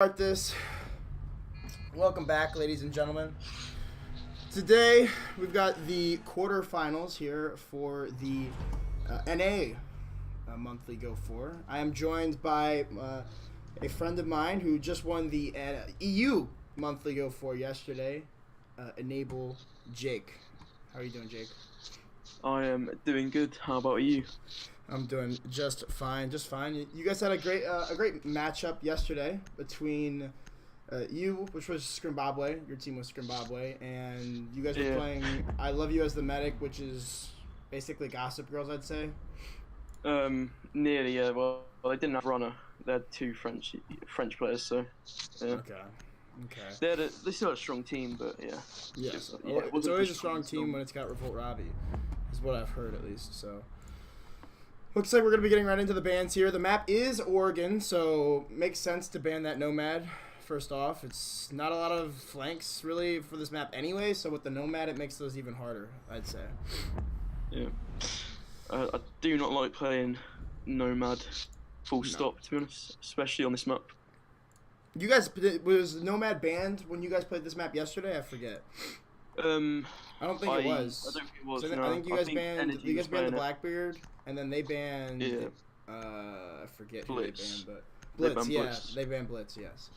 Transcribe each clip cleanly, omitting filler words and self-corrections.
Start this. Welcome back, ladies and gentlemen. Today we've got the quarterfinals here for the NA monthly Go 4. I am joined by a friend of mine who just won the EU monthly Go 4 yesterday. Enable Jake. How are you doing, Jake? I am doing good. How about you? I'm doing just fine, just fine. You guys had a great matchup yesterday between you, which was Scrimbabwe, your team was Scrimbabwe, and you guys were playing I Love You as the Medic, which is basically Gossip Girls, I'd say. Nearly, yeah. Well, they didn't have runner. They had two French players, so yeah. Okay. They still had a strong team, but yeah. Yes. It's always a strong team when it's got Revolt Robbie, is what I've heard at least. So. Looks like we're going to be getting right into the bans here. The map is Oregon, so makes sense to ban that Nomad first off. It's not a lot of flanks, really, for this map anyway, so with the Nomad, it makes those even harder, I'd say. Yeah. I do not like playing Nomad full stop, to be honest, especially on this map. You guys, was Nomad banned when you guys played this map yesterday? I forget. I don't think it was. I don't think it was. So no. I think you guys banned the Blackbeard, and then they banned. Yeah. I forget Blitz. who they banned, but Blitz. Yeah, they banned Blitz. Yes.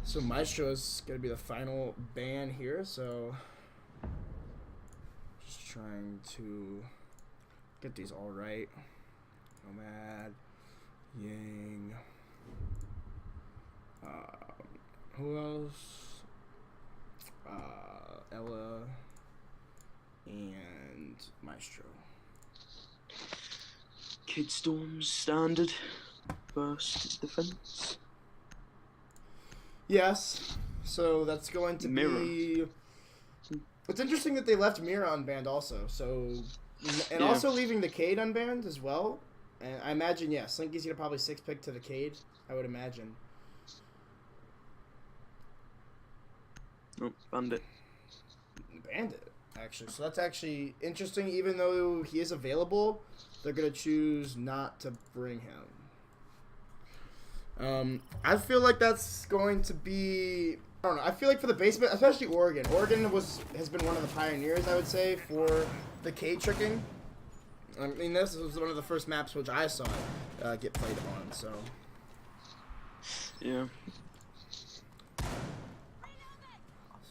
So Maestro is gonna be the final ban here. So just trying to get these all right. Nomad, Yang. Who else? Ella and Maestro. Kid Storm's standard first defense. Yes, so that's going to be. It's interesting that they left Mira unbanned also. So, and also leaving the Cade unbanned as well. And I imagine, yeah, Slinky's gonna probably 6-pick to the Cade. I would imagine. Oh, Bandit. Bandit, actually. So that's actually interesting. Even though he is available, they're going to choose not to bring him. I feel like that's going to be... I don't know. I feel like for the basement, especially Oregon. Oregon has been one of the pioneers, I would say, for the K tricking. I mean, this was one of the first maps which I saw get played on, so... Yeah.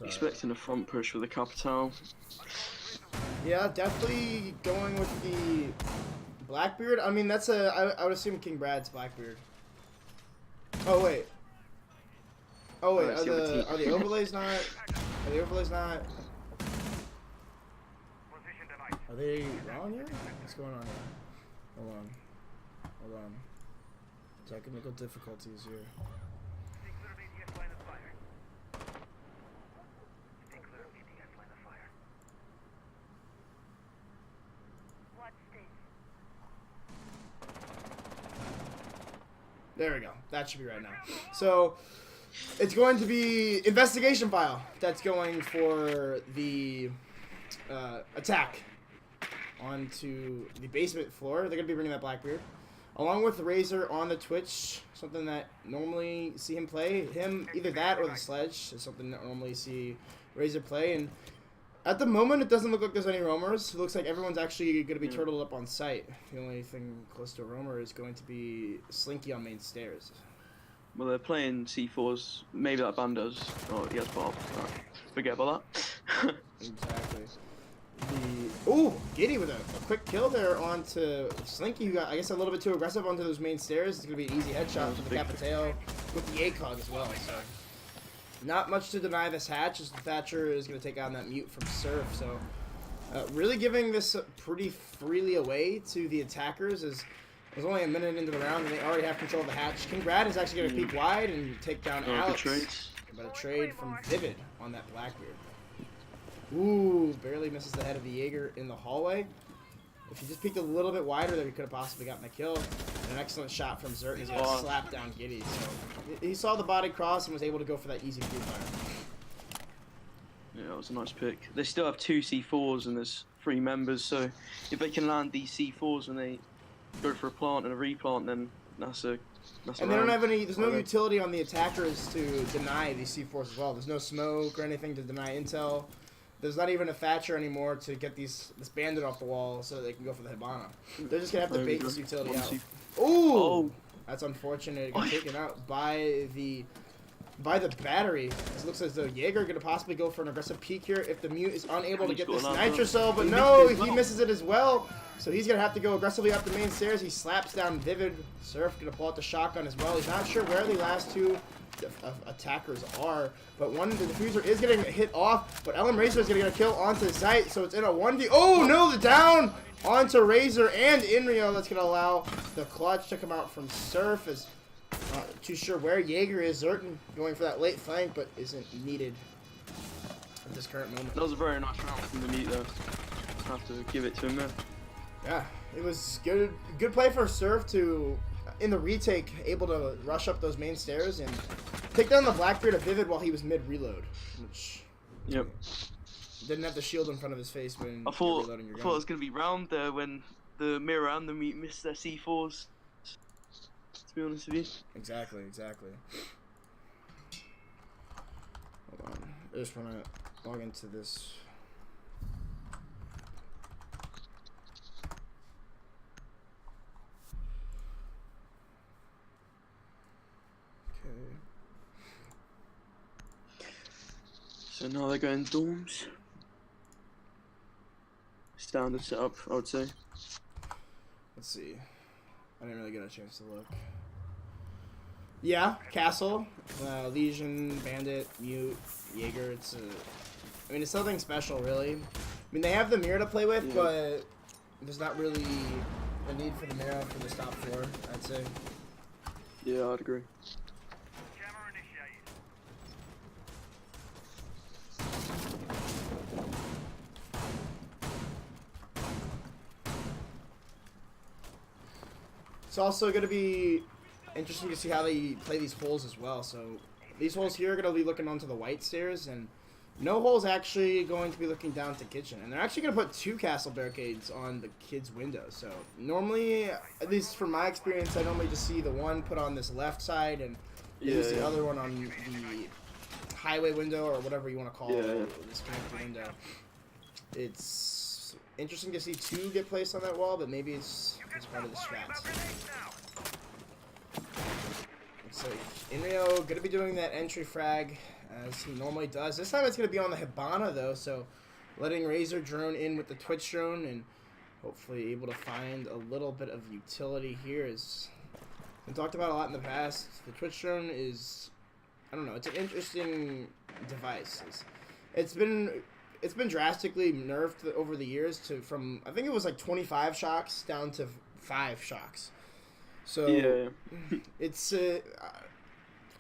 Expecting a front push with the Capital. Yeah, definitely going with the Blackbeard. I mean, that's I would assume King Brad's Blackbeard. Oh wait. Oh wait, are the overlays not? Are the overlays not? Are they wrong here? What's going on here? Hold on. Technical difficulties here. There we go. That should be right now. So, it's going to be investigation file. That's going for the attack onto the basement floor. They're going to be bringing that Blackbeard. Along with Razor on the Twitch, something that normally see him play. Either that or the Sledge is something that normally see Razor play. And at the moment, it doesn't look like there's any roamers. It looks like everyone's actually going to be turtled up on site. The only thing close to a roamer is going to be Slinky on main stairs. Well, they're playing C4s. Maybe that band does. Oh, he has Bob. Right. Forget about that. Exactly. Ooh, Giddy with a quick kill there onto Slinky, who got, I guess, a little bit too aggressive onto those main stairs. It's going to be an easy headshot for the Capitale with the ACOG as well. So. Not much to deny this hatch, as the Thatcher is going to take on that mute from Surf. So, really giving this pretty freely away to the attackers, as there's only a minute into the round and they already have control of the hatch. King Brad is actually going to peek wide and take down Alex. But a trade from Vivid on that Blackbeard. Ooh, barely misses the head of the Jaeger in the hallway. If he just peeked a little bit wider, then he could have possibly gotten the kill. And an excellent shot from Zert. He's going to slap down Giddy. So he saw the body cross and was able to go for that easy free fire. Yeah, that was a nice pick. They still have 2 C4s and there's 3 members, so if they can land these C4s when they go for a plant and a replant, then that's a That's And they don't around. have any. There's no Okay. utility on the attackers to deny these C4s as well. There's no smoke or anything to deny intel. There's not even a Thatcher anymore to get this bandit off the wall so they can go for the Hibana. They're just gonna have to There we bait go. this utility One out. C- Ooh, Oh. that's unfortunate. It got taken out by the battery. It looks as though Jaeger gonna possibly go for an aggressive peek here if the mute is unable to He's get got this an answer. Nitrocell, but He no, missed it as he well. misses it as well. So he's gonna have to go aggressively up the main stairs. He slaps down Vivid. Surf gonna pull out the shotgun as well. He's not sure where the last two attackers are, but one, the diffuser is getting hit off, but Ellen Razor is gonna get a kill onto Zeit, so it's in a 1v. Oh no, the down onto Razor and Inrio. That's gonna allow the clutch to come out from Surf. As not too sure where Jaeger is. Zerton going for that late flank, but isn't needed at this current moment. That was a very nice round from the mute there. Have to give it to him there. Yeah, it was good. Good play for Surf to, in the retake, able to rush up those main stairs and take down the Blackbeard of Vivid while he was mid-reload, which Yep. didn't have the shield in front of his face when I you're thought reloading your it gun. was gonna be round there when the mirror and the mute missed their C4s. To be honest with you. Exactly. Hold on, I just want to log into this. Okay. So now they're going dorms. Standard setup, I would say. Let's see. I didn't really get a chance to look. Yeah, Castle, Legion, Bandit, Mute, Jaeger. I mean, it's nothing special, really. I mean, they have the mirror to play with, Yeah. but there's not really a need for the mirror for the top four, I'd say. Yeah, I'd agree. It's also going to be interesting to see how they play these holes as well. So these holes here are going to be looking onto the white stairs, and no hole's actually going to be looking down to kitchen. And they're actually going to put 2 castle barricades on the kids' windows. So normally, at least from my experience, I normally just see the one put on this left side and use the other one on the highway window or whatever you want to call this connected window. It's interesting to see 2 get placed on that wall, but maybe it's part of the strats. Looks like Inrio gonna be doing that entry frag as he normally does. This time it's gonna be on the Hibana though, so letting Razor drone in with the Twitch drone and hopefully able to find a little bit of utility here. Is been talked about a lot in the past. The Twitch drone is, I don't know, it's an interesting device. It's been drastically nerfed over the years from I think it was like 25 shocks down to 5 shocks. So it's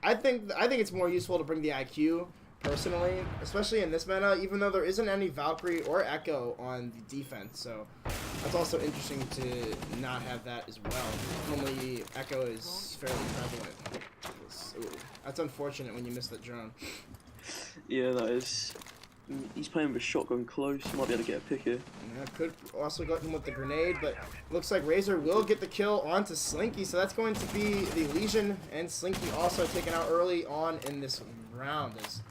I think it's more useful to bring the IQ personally, especially in this meta, even though there isn't any Valkyrie or Echo on the defense. So that's also interesting to not have that as well. Normally Echo is fairly prevalent. Ooh, that's unfortunate when you miss that drone. Yeah, that is. He's playing with a shotgun close. Might be able to get a pick here. Yeah, could also got him with the grenade, but looks like Razor will get the kill onto Slinky, so that's going to be the Legion and Slinky also taken out early on in this round. Is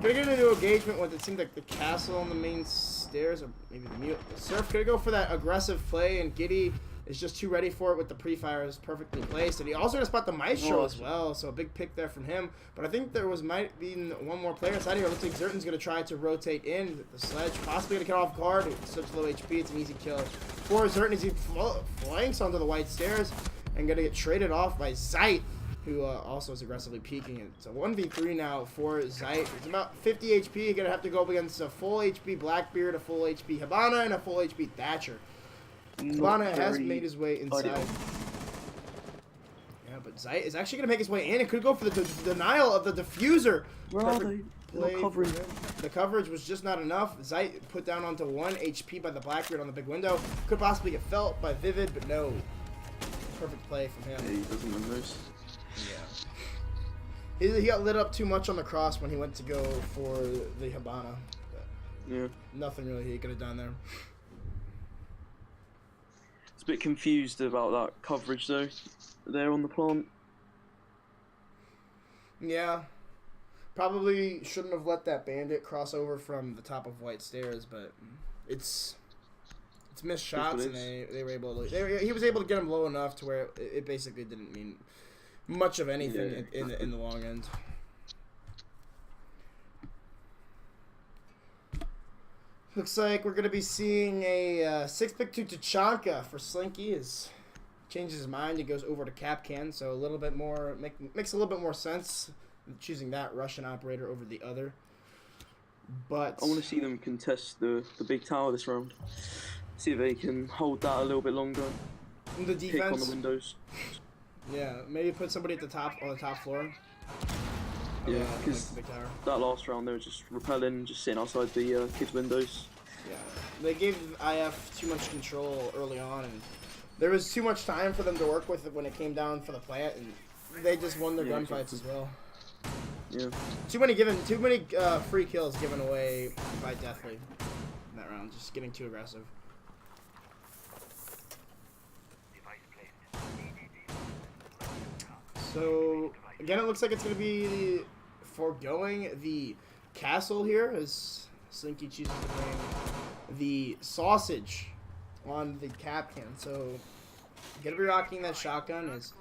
gonna get into engagement with it seemed like the castle on the main stairs, or maybe the mute. Surf gonna go for that aggressive play, and Giddy is just too ready for it with the pre-fires perfectly placed. And he also gonna spot the Maestro as well, so a big pick there from him. But I think there might be one more player inside here. Looks like Zerton's gonna try to rotate in with the sledge, possibly gonna get off guard. It's such low HP, it's an easy kill for Zerton as he flanks onto the white stairs and gonna get traded off by Zeit, who also is aggressively peeking. It's a 1v3 now for Zeit. It's about 50 HP. You're gonna have to go up against a full HP Blackbeard, a full HP Hibana, and a full HP Thatcher. Hibana has made his way inside. Yeah, but Zeit is actually going to make his way in. It could go for the denial of the diffuser. Where are they? Play Not covering. the coverage was just not enough. Zeit put down onto 1 HP by the Blackbeard on the big window. Could possibly get felt by Vivid, but no. Perfect play from him. Yeah, he doesn't win those. Yeah. He got lit up too much on the cross when he went to go for the Hibana. Yeah. Nothing really he could have done there. It's a bit confused about that coverage though. There on the plant. Yeah. Probably shouldn't have let that bandit cross over from the top of White Stairs, but it's missed Is what shots, it and is. they were able to. He was able to get him low enough to where it basically didn't mean much of anything Yeah. in the long end. Looks like we're gonna be seeing a 6-pick to Tachanka for Slinky. Is changes his mind. He goes over to Capcan, so a little bit more makes a little bit more sense choosing that Russian operator over the other. But I want to see them contest the big tower this round. See if they can hold that a little bit longer. the Pick on the defense, windows. yeah, maybe put somebody at the top on the top floor. Yeah, Like because the big tower. that last round they were just repelling, just sitting outside the kids' windows. Yeah, they gave IF too much control early on, and there was too much time for them to work with when it came down for the plant, and they just won their gunfights as well. Yeah. Too many free kills given away by Deathly in that round. Just getting too aggressive. So again, it looks like it's going to be foregoing the castle here as Slinky chooses to bring the sausage on the cap can. So going to be rocking that shotgun. Is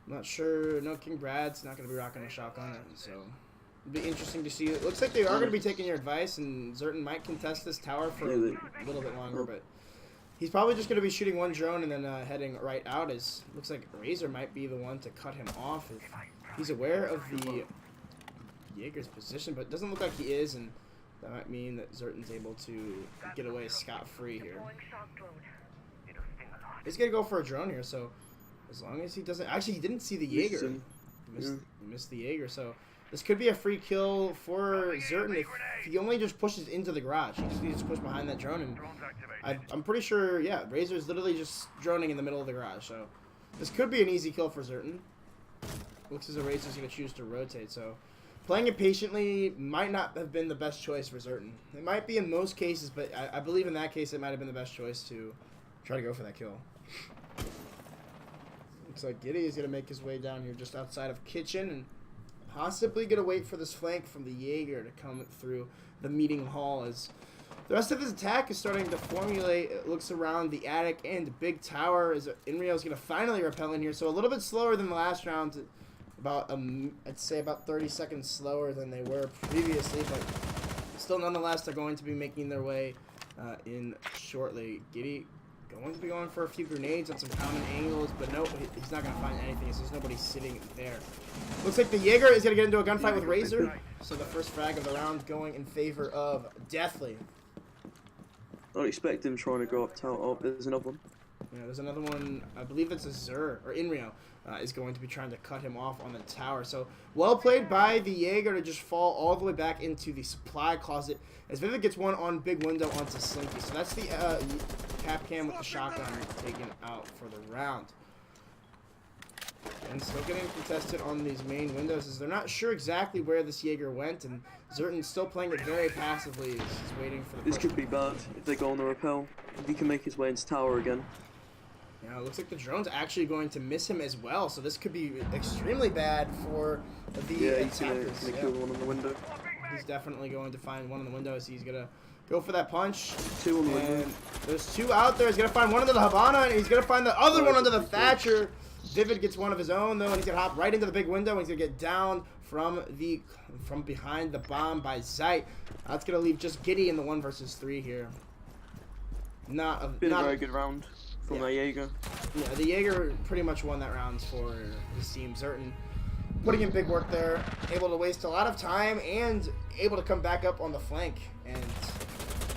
I'm not sure. No, King Brad's not going to be rocking a shotgun, so it'll be interesting to see. It looks like they are going to be taking your advice, and Zerton might contest this tower for a little bit longer, but he's probably just going to be shooting one drone and then heading right out. As looks like Razor might be the one to cut him off if he's aware of the Jaeger's position, but it doesn't look like he is, and that might mean that Zerton's able to get away scot-free here. He's going to go for a drone here, so as long as he doesn't... Actually, he didn't see the Jaeger. He missed the Jaeger, so this could be a free kill for Zerton if he only just pushes into the garage. He just needs to push behind that drone, and I'm pretty sure, yeah, Razor's literally just droning in the middle of the garage, so this could be an easy kill for Zerton. Looks as though Razor's going to choose to rotate, so playing it patiently might not have been the best choice for Zerton. It might be in most cases, but I believe in that case it might have been the best choice to try to go for that kill. Looks like Giddy is going to make his way down here just outside of Kitchen and possibly going to wait for this flank from the Jaeger to come through the meeting hall as the rest of his attack is starting to formulate. It looks around the attic and big tower as Inrio is going to finally repel in here. So a little bit slower than the last round. About, I'd say about 30 seconds slower than they were previously, but still nonetheless they're going to be making their way in shortly. Giddy going to be going for a few grenades on some common angles, but no, he's not going to find anything as there's nobody sitting there. Looks like the Jaeger is going to get into a gunfight with Razor, so the first frag of the round going in favor of Deathly. I don't expect him trying to go up tower. Oh, there's another one. Yeah, there's another one. I believe it's a Zur, or Inrio, is going to be trying to cut him off on the tower. So, well played by the Jaeger to just fall all the way back into the supply closet as Vivid gets one on big window onto Slinky. So that's the Capcam with the shotgun taken out for the round. And still getting contested on these main windows as they're not sure exactly where this Jaeger went, and Zerton's still playing it very passively as he's waiting for the This could be bad if they go on the rappel. If he can make his way into tower again. Yeah, it looks like the drone's actually going to miss him as well, so this could be extremely bad for the attackers. He's gonna kill one on the window. He's definitely going to find one on the window, so he's gonna go for that punch. Two on the window. There's two out there. He's gonna find one under the Havana, and he's gonna find the other one under the Thatcher. Vivid gets one of his own though, and he's gonna hop right into the big window, and he's gonna get down from behind the bomb by Zeit. That's gonna leave just Giddy in the 1 versus 3 here. Been a very good round from the Jaeger. Yeah, the Jaeger pretty much won that round for his team. Zerton putting in big work there, able to waste a lot of time and able to come back up on the flank and,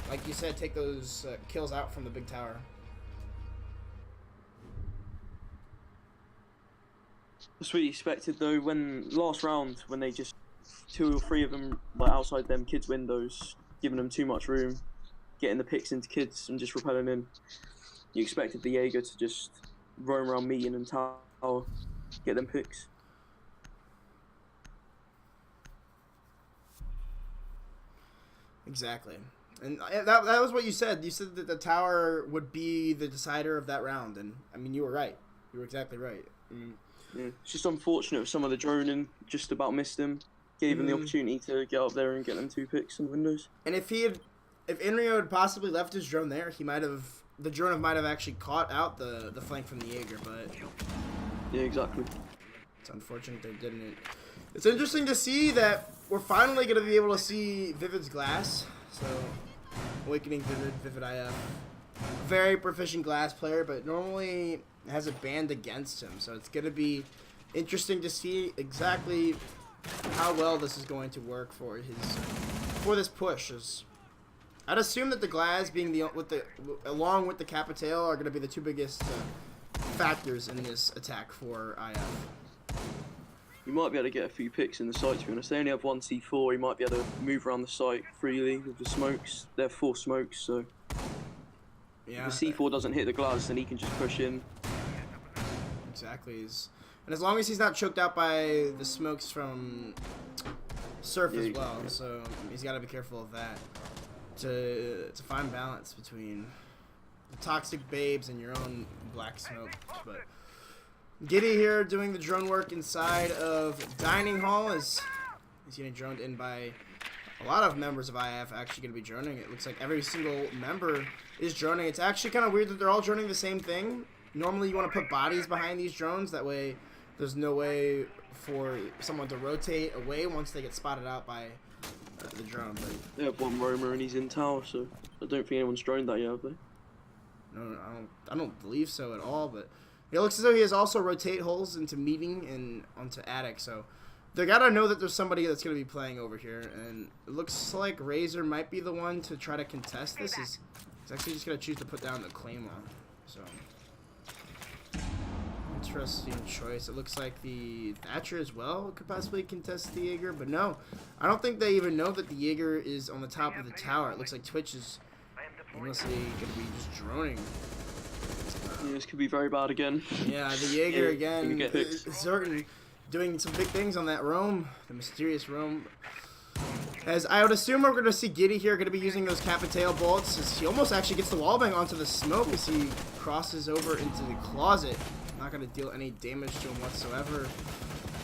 like you said, take those kills out from the big tower. That's what you expected though. When last round, when they just 2 or 3 of them like outside them kids' windows, giving them too much room, getting the picks into kids and just repelling in. You expected the Jaeger to just roam around median and tower, get them picks. Exactly. And that was what you said. You said that the tower would be the decider of that round. And, I mean, you were right. You were exactly right. Yeah. It's just unfortunate with some of the droning, just about missed him. Gave him the opportunity to get up there and get them 2 picks in the windows. And if Inrio had possibly left his drone there, the drone might have actually caught out the flank from the Jaeger, but yeah, exactly. It's unfortunate they didn't. It's interesting to see that we're finally going to be able to see Vivid's glass. So, Awakening Vivid IF. Very proficient glass player, but normally has a band against him. So it's going to be interesting to see exactly how well this is going to work for this push. I'd assume that the glass being along with the Capitail are going to be the 2 biggest factors in this attack for IF. You might be able to get a few picks in the site, to be honest. They only have 1 C4, you might be able to move around the site freely with the smokes. They have 4 smokes, so yeah, if the C4 doesn't hit the glass, then he can just push in. Exactly. And as long as he's not choked out by the smokes from Surf as well, so he's got to be careful of that. To find balance between the toxic babes and your own black smoke. But Giddy here doing the drone work inside of Dining Hall is getting droned in by a lot of members of IF actually going to be droning. It looks like every single member is droning. It's actually kind of weird that they're all droning the same thing. Normally you want to put bodies behind these drones, that way there's no way for someone to rotate away once they get spotted out by the drone. But they have 1 roamer and he's in tower, so I don't think anyone's droned that yet, have they? No, I don't believe so at all. But it looks as though he has also rotate holes into meeting and onto attic, so they gotta know that there's somebody that's gonna be playing over here. And it looks like Razor might be the one to try to contest this. He's actually just gonna choose to put down the Claymore. So interesting choice. It looks like the Thatcher as well could possibly contest the Jaeger, but no, I don't think they even know that the Jaeger is on the top of the tower. It looks like Twitch is honestly gonna be just droning. Yeah, this could be very bad again. Yeah, the Jaeger again. Certain doing some big things on that roam, the mysterious roam. As I would assume we're going to see Giddy here going to be using those Capitail bolts, as he almost actually gets the wallbang onto the smoke as he crosses over into the closet. Not going to deal any damage to him whatsoever.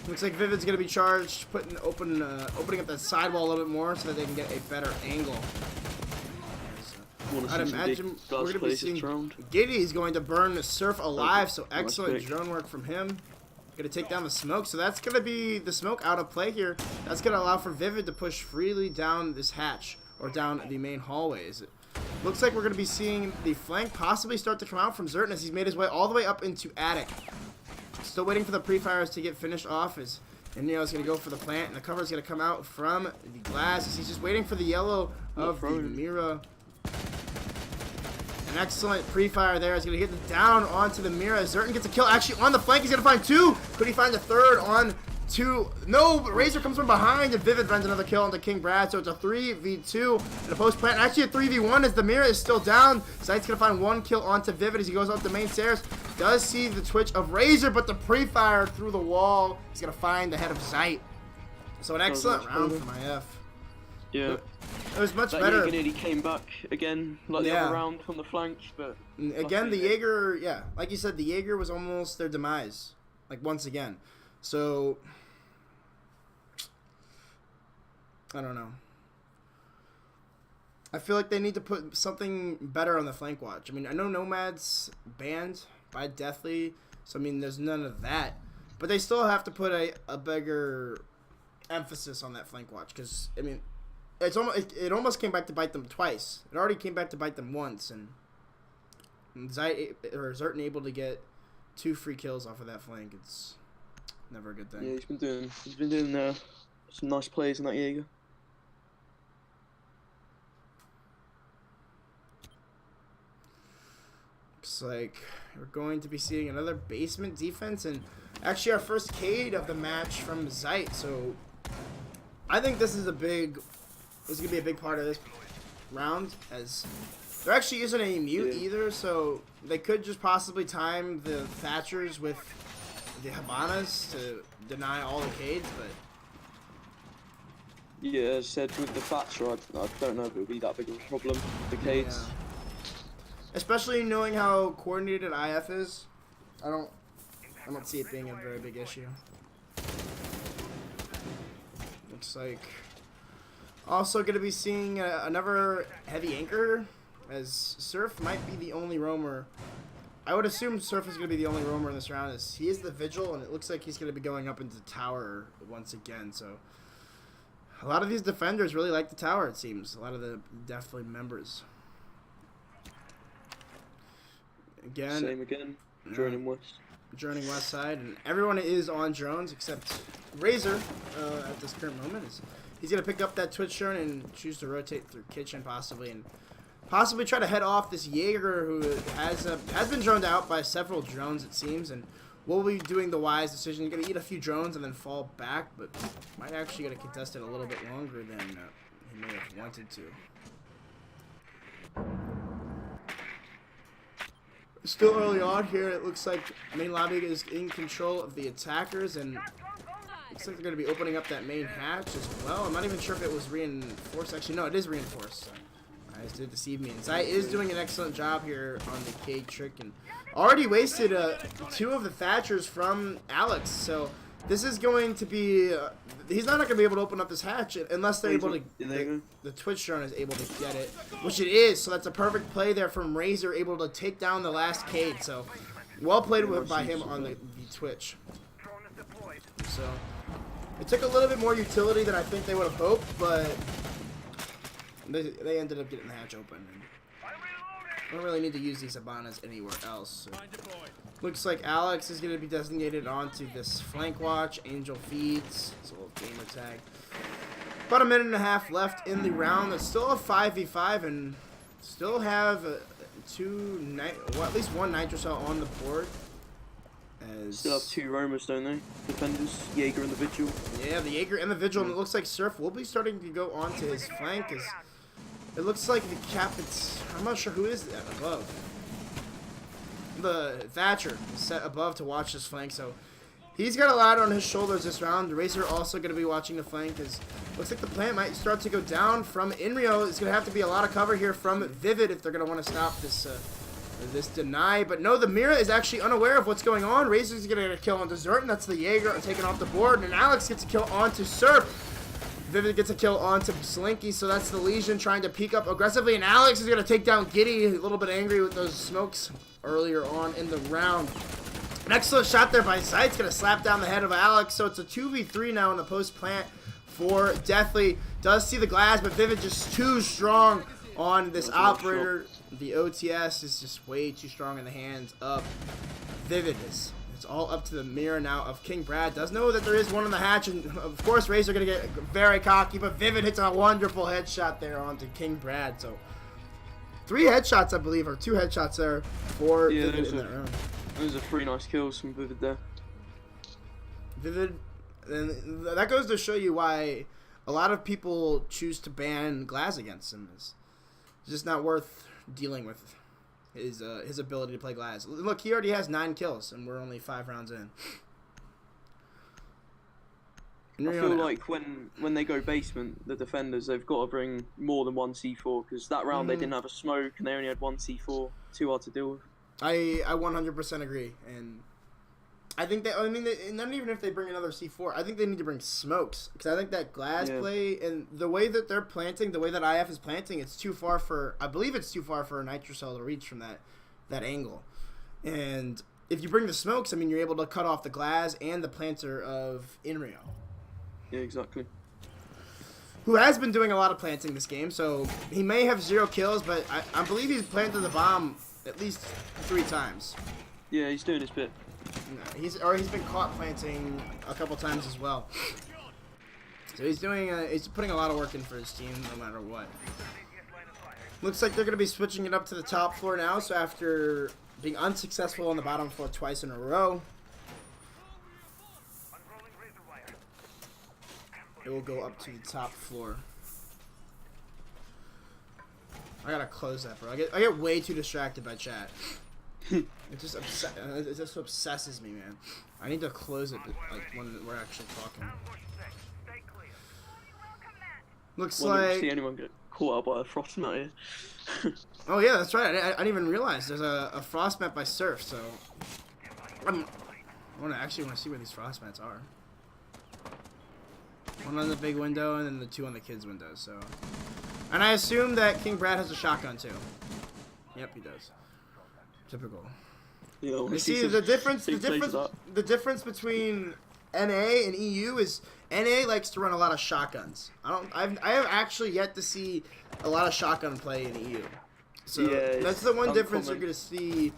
Looks like Vivid's going to be charged, opening up that sidewall a little bit more so that they can get a better angle. I'd imagine we're going to be seeing Giddy is going to burn the Surf alive, so excellent drone work from him. Going to take down the smoke, so that's going to be the smoke out of play here. That's going to allow for Vivid to push freely down this hatch, or down the main hallways. It looks like we're going to be seeing the flank possibly start to come out from Zertin as he's made his way all the way up into attic. Still waiting for the pre-fires to get finished off as Inyo is going to go for the plant, and the cover is going to come out from the glass as he's just waiting for the yellow of the Mira. An excellent pre-fire there. He's going to get it down onto the Mira. Zertin gets a kill actually on the flank. He's going to find 2. Could he find the 3rd on 2? No, but Razor comes from behind and Vivid finds another kill onto King Brad. So it's a 3v2 and a post plant. Actually a 3v1 as the Mira is still down. Sight's going to find 1 kill onto Vivid as he goes up the main stairs. Does see the twitch of Razor, but the pre-fire through the wall. He's going to find the head of Zeit. So an excellent round from IF. Yeah. It was much better. Jaeger nearly came back again, like the other round from the flank, but again the Jaeger, yeah, like you said, the Jaeger was almost their demise, like once again. So I don't know. I feel like they need to put something better on the flank watch. I mean, I know Nomad's banned by Deathly, so I mean, there's none of that, but they still have to put a bigger emphasis on that flank watch because I mean. It almost came back to bite them twice. It already came back to bite them once, and Zertin able to get 2 free kills off of that flank. It's never a good thing. Yeah, he's been doing some nice plays in that Jaeger. Looks like we're going to be seeing another basement defense, and actually our first Cade of the match from Zeit. So I think this is going to be a big part of this round, as there actually isn't any mute either, so they could just possibly time the Thatchers with the Habanas to deny all the Cades, but... Yeah, as I said, with the Thatcher, I don't know if it'll be that big of a problem, the Cades. Yeah. Especially knowing how coordinated IF is, I don't I don't see it being a very big issue. Looks like also going to be seeing another heavy anchor, as Surf might be the only roamer. I would assume Surf is going to be the only roamer in this round, as he is the Vigil, and it looks like he's going to be going up into the tower once again. So a lot of these defenders really like the tower, it seems. A lot of the definitely members. Again, same again. Joining West. Joining West Side, and everyone is on drones except Razor at this current moment. He's going to pick up that Twitch drone and choose to rotate through Kitchen possibly, and possibly try to head off this Jaeger who has been droned out by several drones, it seems, and will be doing the wise decision. He's going to eat a few drones and then fall back, but might actually get to contest it a little bit longer than he may have wanted to. Still early on here, it looks like main lobby is in control of the attackers, and looks like they're going to be opening up that main hatch as well. I'm not even sure if it was reinforced. Actually, no, it is reinforced. Guys did deceive me. And Zai is doing an excellent job here on the Cade trick, and already wasted 2 of the Thatchers from Alex. So this is going to be he's not going to be able to open up this hatch unless they're able to. The Twitch drone is able to get it, which it is. So that's a perfect play there from Razor, able to take down the last Cade. So well played by him on the Twitch. So it took a little bit more utility than I think they would have hoped, but they ended up getting the hatch open. And I don't really need to use these Abanas anywhere else. So looks like Alex is going to be designated onto this flank watch. Angel feeds. It's a little gamer tag. About a minute and a half left in the round. It's still a 5v5, and still have at least one Nitrocell on the board. Still have 2 roamers, don't they? Defenders, Jaeger and the Vigil. Yeah, the Jaeger and the Vigil, and it looks like Surf will be starting to go onto his flank. It looks like the captain's, I'm not sure who is that above. The Thatcher is set above to watch this flank, so he's got a lot on his shoulders this round. The Racer also going to be watching the flank, because looks like the plant might start to go down from Inrio. It's going to have to be a lot of cover here from Vivid if they're going to want to stop this deny. But no, the Mira is actually unaware of what's going on. Razor's going to get a kill on Desert, and that's the Jaeger taken off the board, and Alex gets a kill onto Surf. Vivid gets a kill onto Slinky, so that's the Legion trying to peek up aggressively, and Alex is going to take down Giddy, a little bit angry with those smokes earlier on in the round. An excellent shot there by Sight's going to slap down the head of Alex, so it's a 2v3 now in the post-plant for Deathly. Does see the glass, but Vivid just too strong on this operator. The OTS is just way too strong in the hands of Vivid. It's all up to the mirror now of King Brad. Does know that there is one on the hatch, and of course Razor going to get very cocky, but Vivid hits a wonderful headshot there onto King Brad. So 3 headshots, I believe, or 2 headshots there for Vivid in that round. Those are 3 nice kills from Vivid there. Vivid, and that goes to show you why a lot of people choose to ban Glaz against him. It's just not worth dealing with his ability to play Glaz. Look, he already has 9 kills, and we're only 5 rounds in. I feel like when they go basement, the defenders, they've got to bring more than 1 C4, because that round they didn't have a smoke, and they only had 1 C4. Too hard to deal with. I 100% agree, and I think that, not even if they bring another C4, I think they need to bring smokes, because I think that Glaz play, and the way that they're planting, the way that IF is planting, it's too far for, I believe it's too far for a Nitrocell to reach from that angle. And if you bring the smokes, I mean, you're able to cut off the Glaz and the planter of Inrio. Yeah, exactly. Who has been doing a lot of planting this game, so he may have 0 kills, but I believe he's planted the bomb at least 3 times. Yeah, he's doing his bit. No, he's been caught planting a couple times as well. So he's putting a lot of work in for his team no matter what. Looks like they're going to be switching it up to the top floor now, so after being unsuccessful on the bottom floor twice in a row, it will go up to the top floor. I gotta close that, bro. I get way too distracted by chat. It just obsesses me, man. I need to close it like when we're actually talking. Looks like. See anyone get caught out by a frost mat here? Oh yeah, that's right. I didn't even realize there's a frost mat by Surf. So, actually want to see where these frostbats are. One on the big window, and then the 2 on the kids' windows. So, and I assume that King Brad has a shotgun too. Yep, he does. Typical. Yeah, You see the difference. The difference between NA and EU is NA likes to run a lot of shotguns. I have actually yet to see a lot of shotgun play in EU. So yeah, that's the one difference uncommon. you're gonna see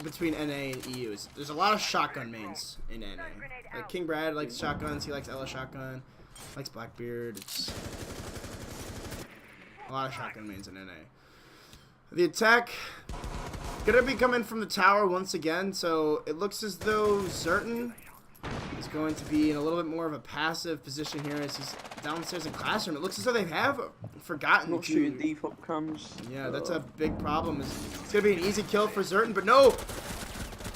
between NA and EU. Is there's a lot of shotgun mains in NA. Like King Brad likes shotguns. He likes Ella shotgun. Likes Blackbeard. It's a lot of shotgun mains in NA. The attack gonna be coming from the tower once again. So it looks as though Zerton is going to be in a little bit more of a passive position here as he's downstairs in classroom. It looks as though they have forgotten Not to shooting default comes. Yeah, that's a big problem. It's gonna be an easy kill for Zerton, but no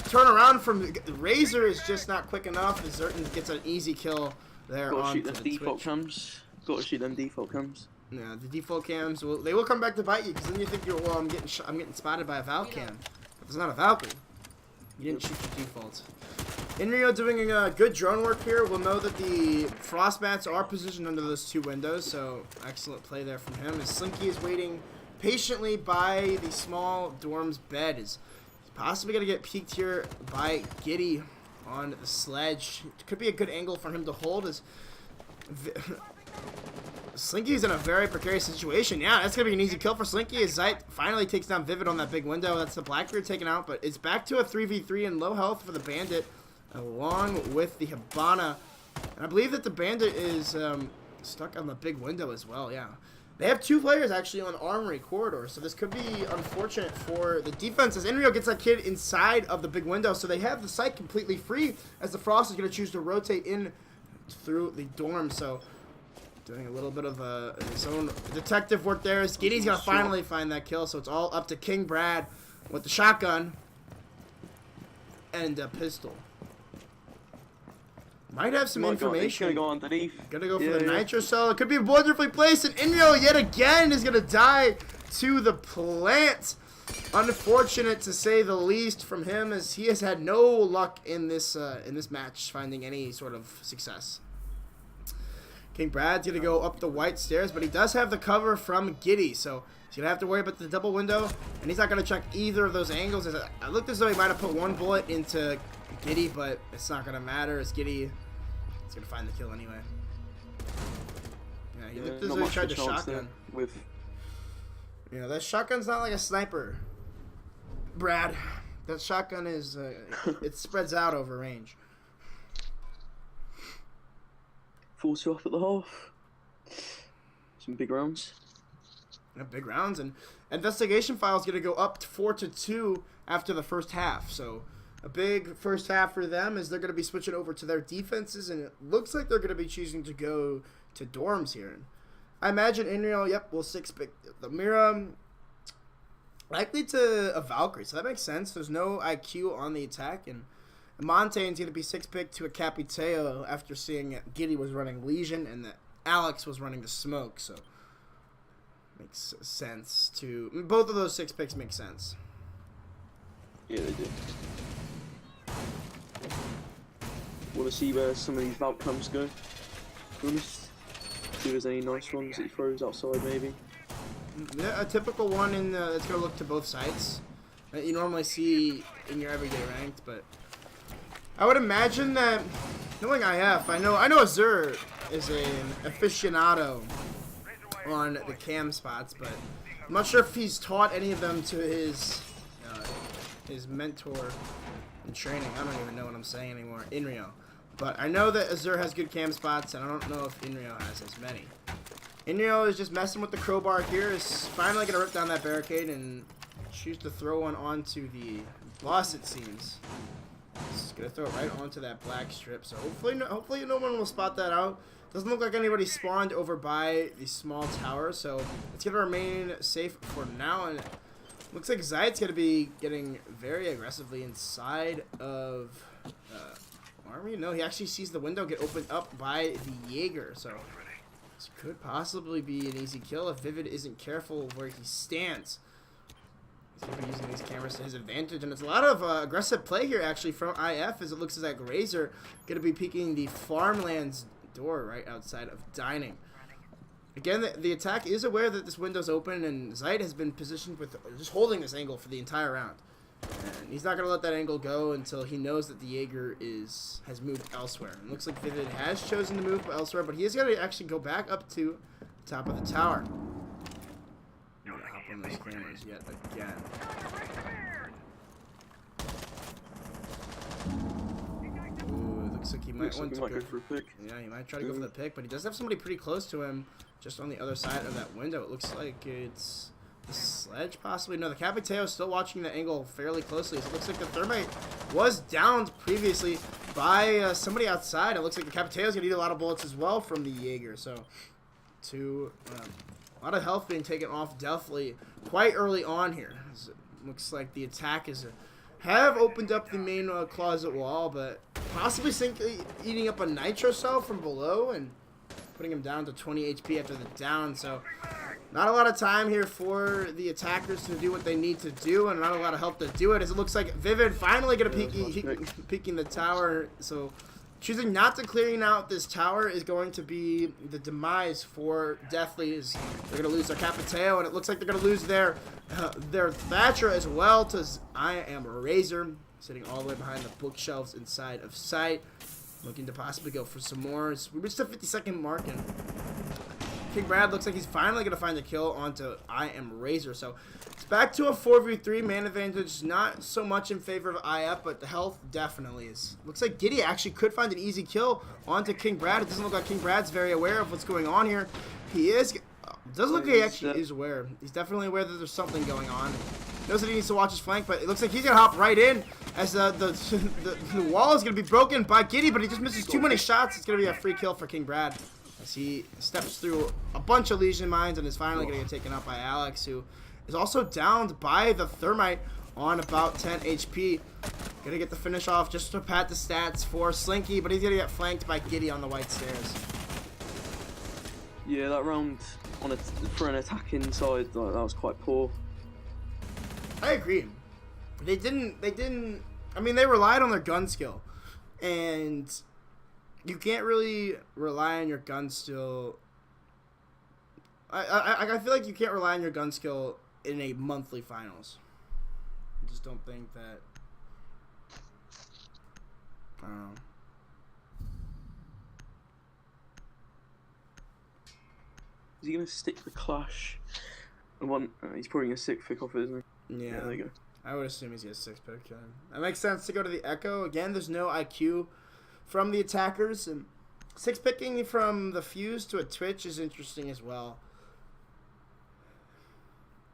turn around from Razor is just not quick enough. And Zerton gets an easy kill there. Gotta on shoot them default cams. Gotta shoot them default cams. Yeah, the default cams will come back to bite you, because then you think I'm getting spotted by a Val cam. But it's not a Valkyrie. You didn't shoot the default. Inrio doing good drone work here. We'll know that the frostbats are positioned under those 2 windows, so excellent play there from him. As Slinky is waiting patiently by the small dorm's bed. Is possibly going to get peeked here by Giddy on the sledge. It could be a good angle for him to hold. As Slinky's in a very precarious situation. Yeah, that's going to be an easy kill for Slinky as Zeit finally takes down Vivid on that big window. That's the Blackbeard taken out, but it's back to a 3v3 and low health for the Bandit, along with the Hibana. And I believe that the Bandit is stuck on the big window as well, yeah. They have 2 players actually on Armory Corridor, so this could be unfortunate for the defense as Inrio gets that kid inside of the big window, so they have the site completely free as the Frost is going to choose to rotate in through the dorm, so doing a little bit of his own detective work there as Giddy's going to finally find that kill, so it's all up to King Brad with the shotgun and a pistol. Might have some information. He's gonna go underneath. Gonna go for the nitro cell. It could be wonderfully placed, and Inrio yet again is gonna die to the plant. Unfortunate to say the least from him, as he has had no luck in this match finding any sort of success. King Brad's gonna go up the white stairs, but he does have the cover from Giddy, so he's gonna have to worry about the double window, and he's not gonna check either of those angles. I looked as though he might have put 1 bullet into Giddy, but it's not gonna matter as Giddy is gonna find the kill anyway. Yeah, he looked as though he tried to shotgun. That shotgun's not like a sniper, Brad. That shotgun is it spreads out over range. 4-2 off at the half. Some big rounds. Yeah, big rounds, and investigation file's gonna go up to 4-2 after the first half. So a big first half for them as they're going to be switching over to their defenses, and it looks like they're going to be choosing to go to dorms here. And I imagine Inrio, yep, will 6-pick the Mira, likely to a Valkyrie, so that makes sense. There's no IQ on the attack, and Montaigne's going to be 6-pick to a Capiteo after seeing Giddy was running Legion and that Alex was running the Smoke, so makes sense to... Both of those 6 picks make sense. Yeah, they do. Want to see where some of these outcomes go. See if there's any nice ones that he throws outside, maybe. Yeah, a typical one in that's going to look to both sides that you normally see in your everyday ranked, but I would imagine that, knowing IF, I know Azur is an aficionado on the cam spots, but I'm not sure if he's taught any of them to his mentor in training. I don't even know what I'm saying anymore. Inrio. But I know that Azur has good cam spots, and I don't know if Inrio has as many. Inrio is just messing with the crowbar here. Is finally going to rip down that barricade and choose to throw one onto the boss, it seems. He's going to throw it right onto that black strip. So hopefully no one will spot that out. Doesn't look like anybody spawned over by the small tower, so it's going to remain safe for now. And looks like Zeit's going to be getting very aggressively inside of Army. No, he actually sees the window get opened up by the Jaeger, so this could possibly be an easy kill if Vivid isn't careful where he stands. See if we're using these cameras to his advantage, and it's a lot of aggressive play here actually from IF, as it looks like Razor going to be peeking the farmlands door right outside of dining. Again, the attack is aware that this window's open, and Zeit has been positioned with just holding this angle for the entire round. And he's not going to let that angle go until he knows that the Jaeger has moved elsewhere. It looks like Vivid has chosen to move elsewhere, but he is going to actually go back up to the top of the tower. I'm going to hop on those cameras yet again. Ooh, it looks like he might want to go for a pick. Yeah, he might try to go for the pick, but he does have somebody pretty close to him just on the other side of that window. It looks like it's the Sledge, possibly. No, the Capiteo is still watching the angle fairly closely. So it looks like the Thermite was downed previously by somebody outside. It looks like the Capiteo is going to need a lot of bullets as well from the Jaeger. So, a lot of health being taken off definitely quite early on here. It looks like the attack have opened up the main closet wall, but possibly eating up a Nitro cell from below and putting him down to 20 HP after the down. So not a lot of time here for the attackers to do what they need to do, and not a lot of help to do it, as it looks like Vivid finally going to peeking the tower. So choosing not to clearing out this tower is going to be the demise for Deathly. They're going to lose their Capiteo, and it looks like they're going to lose their Thatcher as well to I Am Razor, sitting all the way behind the bookshelves inside of sight, looking to possibly go for some more. We reached the 50-second mark, and King Brad looks like he's finally going to find the kill onto I Am Razor. So it's back to a 4v3 man advantage. Not so much in favor of IF, but the health definitely is. Looks like Giddy actually could find an easy kill onto King Brad. It doesn't look like King Brad's very aware of what's going on here. He is. Does look like he actually is aware. He's definitely aware that there's something going on. Knows that he needs to watch his flank, but it looks like he's going to hop right in as the wall is going to be broken by Giddy, but he just misses too many shots. It's going to be a free kill for King Brad as he steps through a bunch of Legion mines and is finally going to get taken out by Alex, who is also downed by the Thermite on about 10 HP. Going to get the finish off just to pat the stats for Slinky, but he's going to get flanked by Giddy on the white stairs. Yeah, that round for an attack inside, that was quite poor. I agree. They didn't, I mean, they relied on their gun skill, and you can't really rely on your gun skill. I feel like you can't rely on your gun skill in a monthly finals. I just don't think that. I don't know. Is he gonna stick the clash? He's probably gonna stick pick off it, isn't he? Yeah. There you go. I would assume he's gonna 6-pick. That makes sense to go to the Echo. Again, there's no IQ from the attackers, and 6-picking from the Fuse to a Twitch is interesting as well.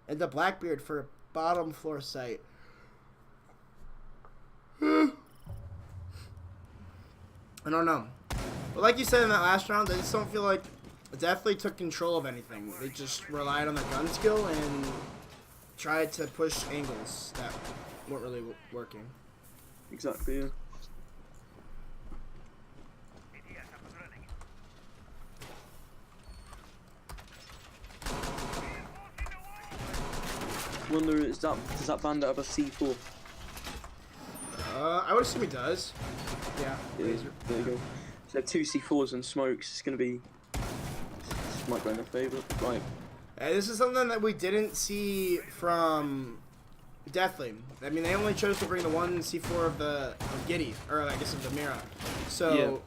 And the Blackbeard for a bottom floor site. I don't know. But like you said in that last round, I just don't feel like it definitely took control of anything. They just relied on their gun skill and tried to push angles that weren't really working. Exactly, yeah. Wonder, does that bandit have a C4? I would assume he does. Yeah. There you go. So 2 C4s and smokes. It's gonna be. This might go in their favour. Right. This is something that we didn't see from Deathly. I mean, they only chose to bring the one C4 of Giddy, or I guess of the Mira. So. Yeah.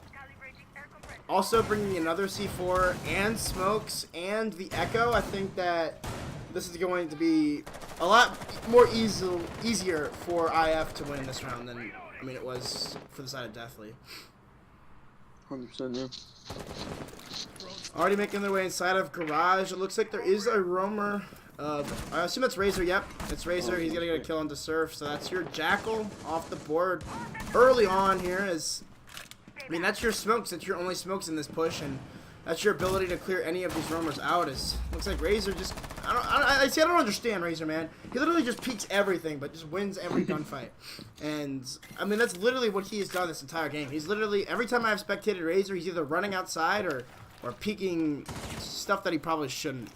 Also bringing another C4 and smokes and the Echo. I think that this is going to be a lot more easier for IF to win this round than, I mean, it was for the side of Deathly. 100%, yeah. Already making their way inside of Garage. It looks like there is a roamer. I assume that's Razor. Yep, it's Razor. He's going to get a kill onto Surf. So that's your Jackal off the board early on here. I mean, that's your smokes. That's your only smokes in this push, and that's your ability to clear any of these roamers out. Looks like Razor just. I don't understand Razor, man. He literally just peeks everything, but just wins every gunfight. And I mean, that's literally what he has done this entire game. He's literally, every time I've spectated Razor, he's either running outside or peeking stuff that he probably shouldn't.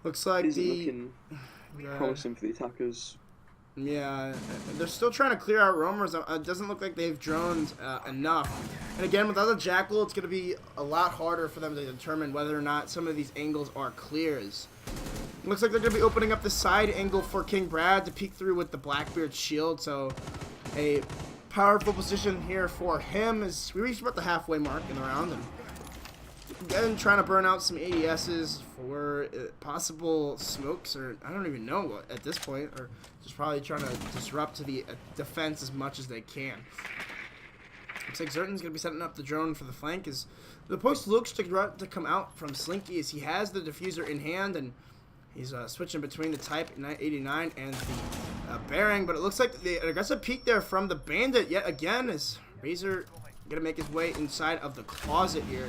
Looks like Isn't looking the promising for the attackers. yeah, they're still trying to clear out roamers. It doesn't look like they've droned enough. And again, without a jackal, it's going to be a lot harder for them to determine whether or not some of these angles are clears. Looks like they're going to be opening up the side angle for King Brad to peek through with the Blackbeard shield. So a powerful position here for him as we reached about the halfway mark in the round. And again, trying to burn out some ADSs for possible smokes, or I don't even know what at this point, or just probably trying to disrupt to the defense as much as they can. Looks like Zerton's going to be setting up the drone for the flank. As the post looks to come out from Slinky as he has the diffuser in hand, and he's switching between the Type 89 and the Bearing, but it looks like an aggressive peek there from the Bandit yet again as Razor going to make his way inside of the closet here.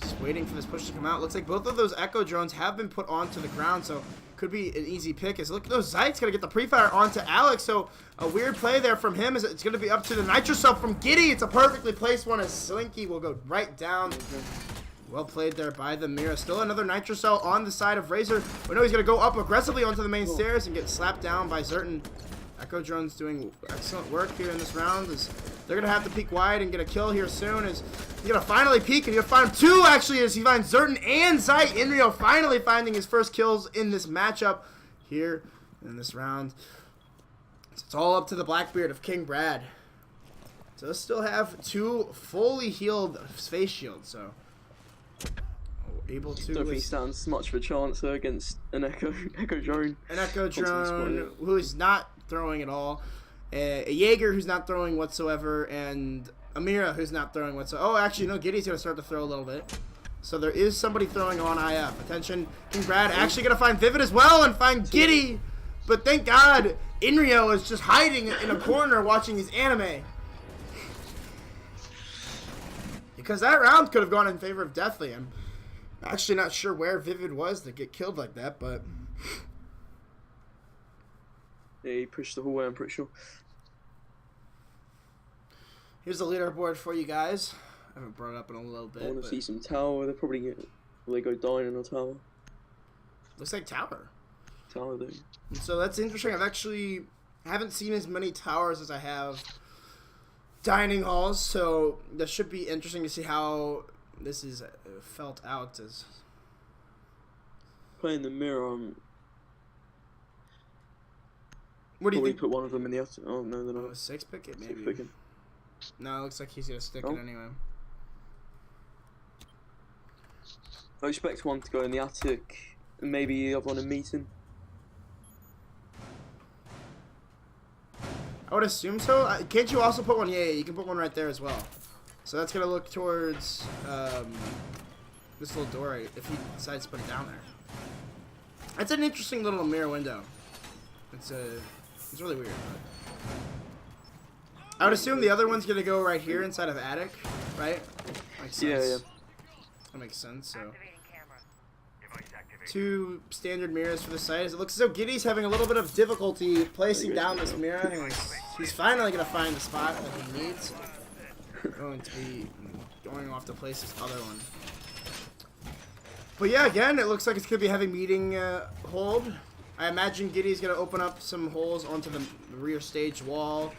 Just waiting for this push to come out. Looks like both of those Echo drones have been put onto the ground, so could be an easy pick. As look at those Zeit's gonna get the pre-fire onto Alex, so a weird play there from him. Is it's gonna be up to the Nitro Cell from Giddy. It's a perfectly placed one as Slinky will go right down. Well played there by the Mira. Still another Nitro Cell on the side of Razor. We know he's gonna go up aggressively onto the main stairs and get slapped down by Zerton. Echo drones doing excellent work here in this round as they're going to have to peek wide and get a kill here soon as he's going to finally peek, and he'll find two actually as he finds Zerton and Zeit. Inrio finally finding his first kills in this matchup here in this round. So it's all up to the Blackbeard of King Brad. So they'll still have two fully healed face shields, so able to. Don't think he stands much of a chance against an Echo drone. An Echo drone who's not throwing at all. A Jaeger who's not throwing whatsoever, and Amira who's not throwing whatsoever. Oh, actually, no, Giddy's going to start to throw a little bit. So there is somebody throwing on IF. Attention, King Brad actually going to find Vivid as well and find Giddy. But thank God, Inrio is just hiding in a corner watching his anime. Because that round could have gone in favor of Deathly. I'm actually not sure where Vivid was to get killed like that, but yeah, he pushed the hallway, I'm pretty sure. Here's the leaderboard for you guys. I haven't brought it up in a little bit. I want to see some tower. They're probably will they go down in a tower? Looks like tower. Tower though. So that's interesting. I haven't seen as many towers as I have dining halls, so that should be interesting to see how this is felt out as playing the mirror. What do you think? Put one of them in the other. Oh no, they're not. Oh, six pick it maybe. Six picking. No, it looks like he's gonna stick it anyway. I expect one to go in the attic, and maybe the other one in meeting. I would assume so. Can't you also put one? Yeah, you can put one right there as well. So that's gonna look towards this little door if he decides to put it down there. It's an interesting little mirror window. It's really weird. But I would assume the other one's gonna go right here inside of attic, right? Makes sense. Yeah. That makes sense. So two standard mirrors for the site. As it looks as though Giddy's having a little bit of difficulty placing down this mirror. And he's finally gonna find the spot that he needs. Going to be going off to place this other one. But yeah, again, it looks like it's gonna be having meeting hold. I imagine Giddy's going to open up some holes onto the rear stage wall.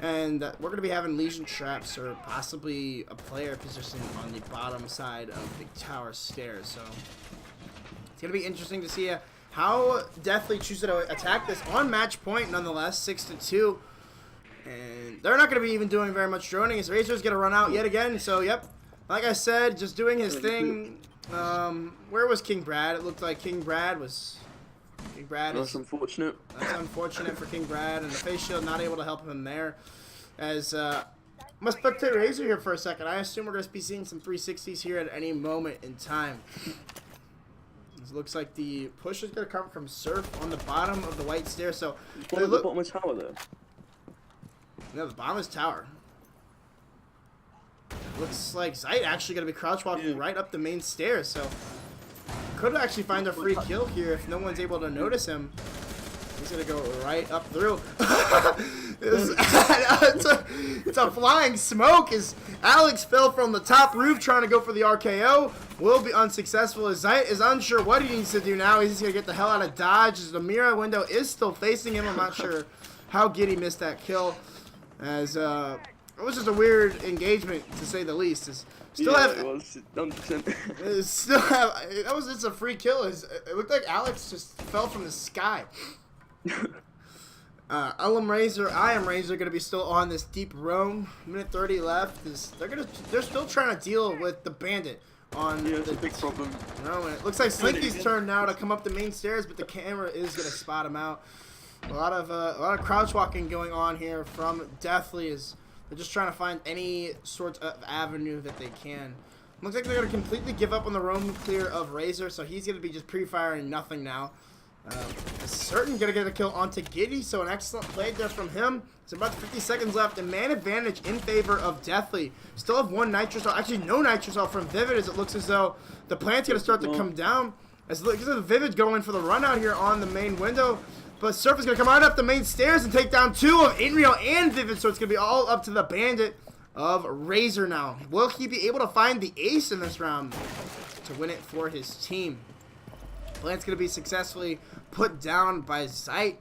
And we're going to be having Legion traps or possibly a player positioned on the bottom side of the tower stairs. So it's going to be interesting to see how Deathly chooses to attack this on match point nonetheless, 6-2. And they're not going to be even doing very much droning as Razor's going to run out yet again. So, yep, like I said, just doing his thing. Where was King Brad? It looked like King Brad was... That's unfortunate. That's unfortunate for King Brad, and the face shield not able to help him there. As must spectate Razor here for a second. I assume we're going to be seeing some 360s here at any moment in time. It looks like the push is going to come from Surf on the bottom of the white stair. So what the bottom of tower there? No, the bottom is tower. Looks like Zeit actually going to be crouch walking right up the main stairs. So could actually find a free kill here if no one's able to notice him. He's gonna go right up through. It It's a flying smoke as Alex fell from the top roof trying to go for the RKO. Will be unsuccessful as Zeit is unsure what he needs to do now. He's just going to get the hell out of dodge as the mirror window is still facing him. I'm not sure how Giddy missed that kill, as it was just a weird engagement to say the least. Still yeah, have, it was 100%. still have, that was just a free kill. It looked like Alex just fell from the sky. I am Razor going to be still on this deep roam. Minute 30 left. They're still trying to deal with the bandit on Yeah, it's a big problem. No, and it looks like Slinky's turn now to come up the main stairs, but the camera is going to spot him out. A lot of crouch walking going on here from Deathly as they're just trying to find any sort of avenue that they can. Looks like they're going to completely give up on the roam clear of Razor, so he's going to be just pre-firing nothing now. Certain gonna get a kill onto Giddy, so an excellent play there from him. It's about 50 seconds left, and man advantage in favor of Deathly. Still have one Nitrocell, actually no Nitrocell from Vivid, as it looks as though the plant's gonna start to come down. As the Vivid going for the run out here on the main window, but Surf is gonna come right up the main stairs and take down two of Inrio and Vivid, so it's gonna be all up to the bandit of Razor now. Will he be able to find the ace in this round to win it for his team? Plant's going to be successfully put down by Zeit.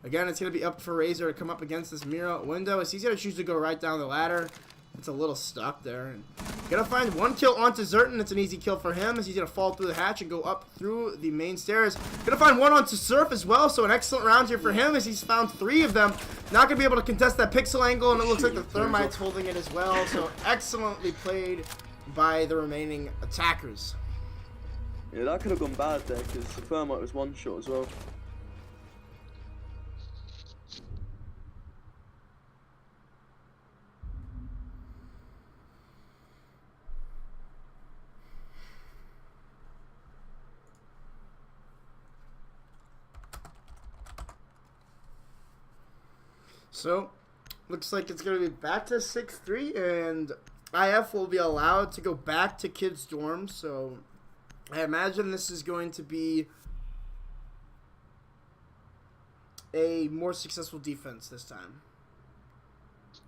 Again, it's going to be up for Razor to come up against this mirror window as he's going to choose to go right down the ladder. It's a little stuck there. And going to find one kill onto Zerton. It's an easy kill for him as he's going to fall through the hatch and go up through the main stairs. Going to find one onto Surf as well, so an excellent round here for him as he's found three of them. Not going to be able to contest that pixel angle, and it looks like the Thermite's holding it as well. So excellently played by the remaining attackers. Yeah, that could have gone bad there because the Thermite was one shot as well. So, looks like it's going to be back to 6-3, and IF will be allowed to go back to kids' dorms, so I imagine this is going to be a more successful defense this time.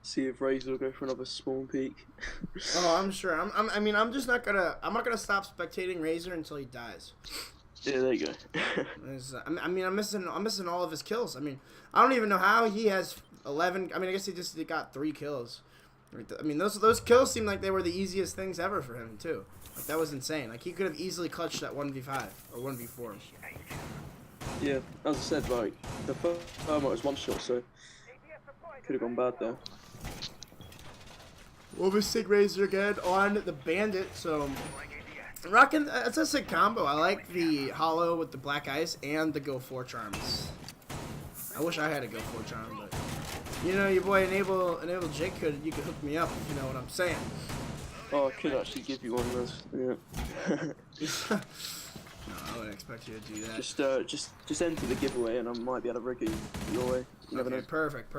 See if Razor will go for another spawn peek. Oh, I'm sure. I'm not gonna stop spectating Razor until he dies. Yeah, there you go. I'm missing all of his kills. I mean, I don't even know how he has 11. I mean, I guess he got 3 kills. I mean, those kills seem like they were the easiest things ever for him too. Like, that was insane. Like, he could have easily clutched that 1v5 or 1v4. Yeah, as I said, like the Thermite was one shot, so could have gone bad there. Oversig Razor again on the Bandit, so rocking. It's a sick combo. I like the Hollow with the Black Ice and the Go 4 charms. I wish I had a Go 4 charm, but you know, your boy Enable Jake you could hook me up if you know what I'm saying. Oh, I could actually give you one of those. Yeah. No, I wouldn't expect you to do that. Just enter the giveaway, and I might be able to rig it your way. You never know. Perfect.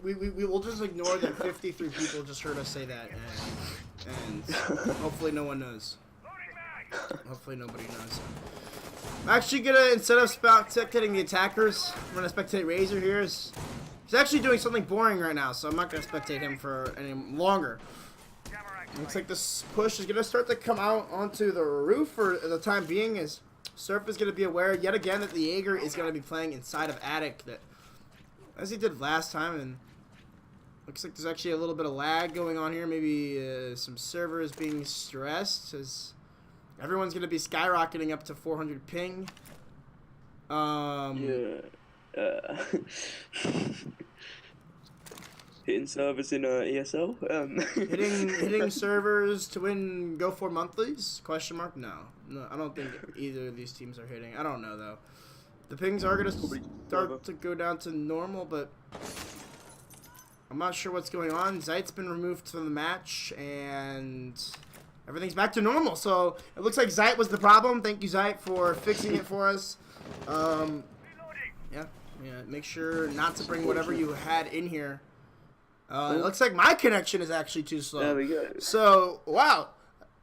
We will just ignore that 53 people just heard us say that, and hopefully no one knows. Hopefully nobody knows. I'm actually gonna, instead of spectating the attackers, I'm gonna spectate Razor here. He's actually doing something boring right now, so I'm not gonna spectate him for any longer. Looks like this push is going to start to come out onto the roof for the time being, as Surf is going to be aware yet again that the Jaeger is going to be playing inside of Attic, that as he did last time, and looks like there's actually a little bit of lag going on here, maybe some servers being stressed, as everyone's going to be skyrocketing up to 400 ping. Yeah. Hitting servers in ESL. hitting servers to win Go for monthlies? Question mark? No, I don't think either of these teams are hitting. I don't know though. The pings are gonna start to go down to normal, but I'm not sure what's going on. Zeit's been removed from the match, and everything's back to normal. So it looks like Zeit was the problem. Thank you, Zeit, for fixing it for us. Yeah. Make sure not to bring whatever you had in here. It looks like my connection is actually too slow. There we go. So, wow.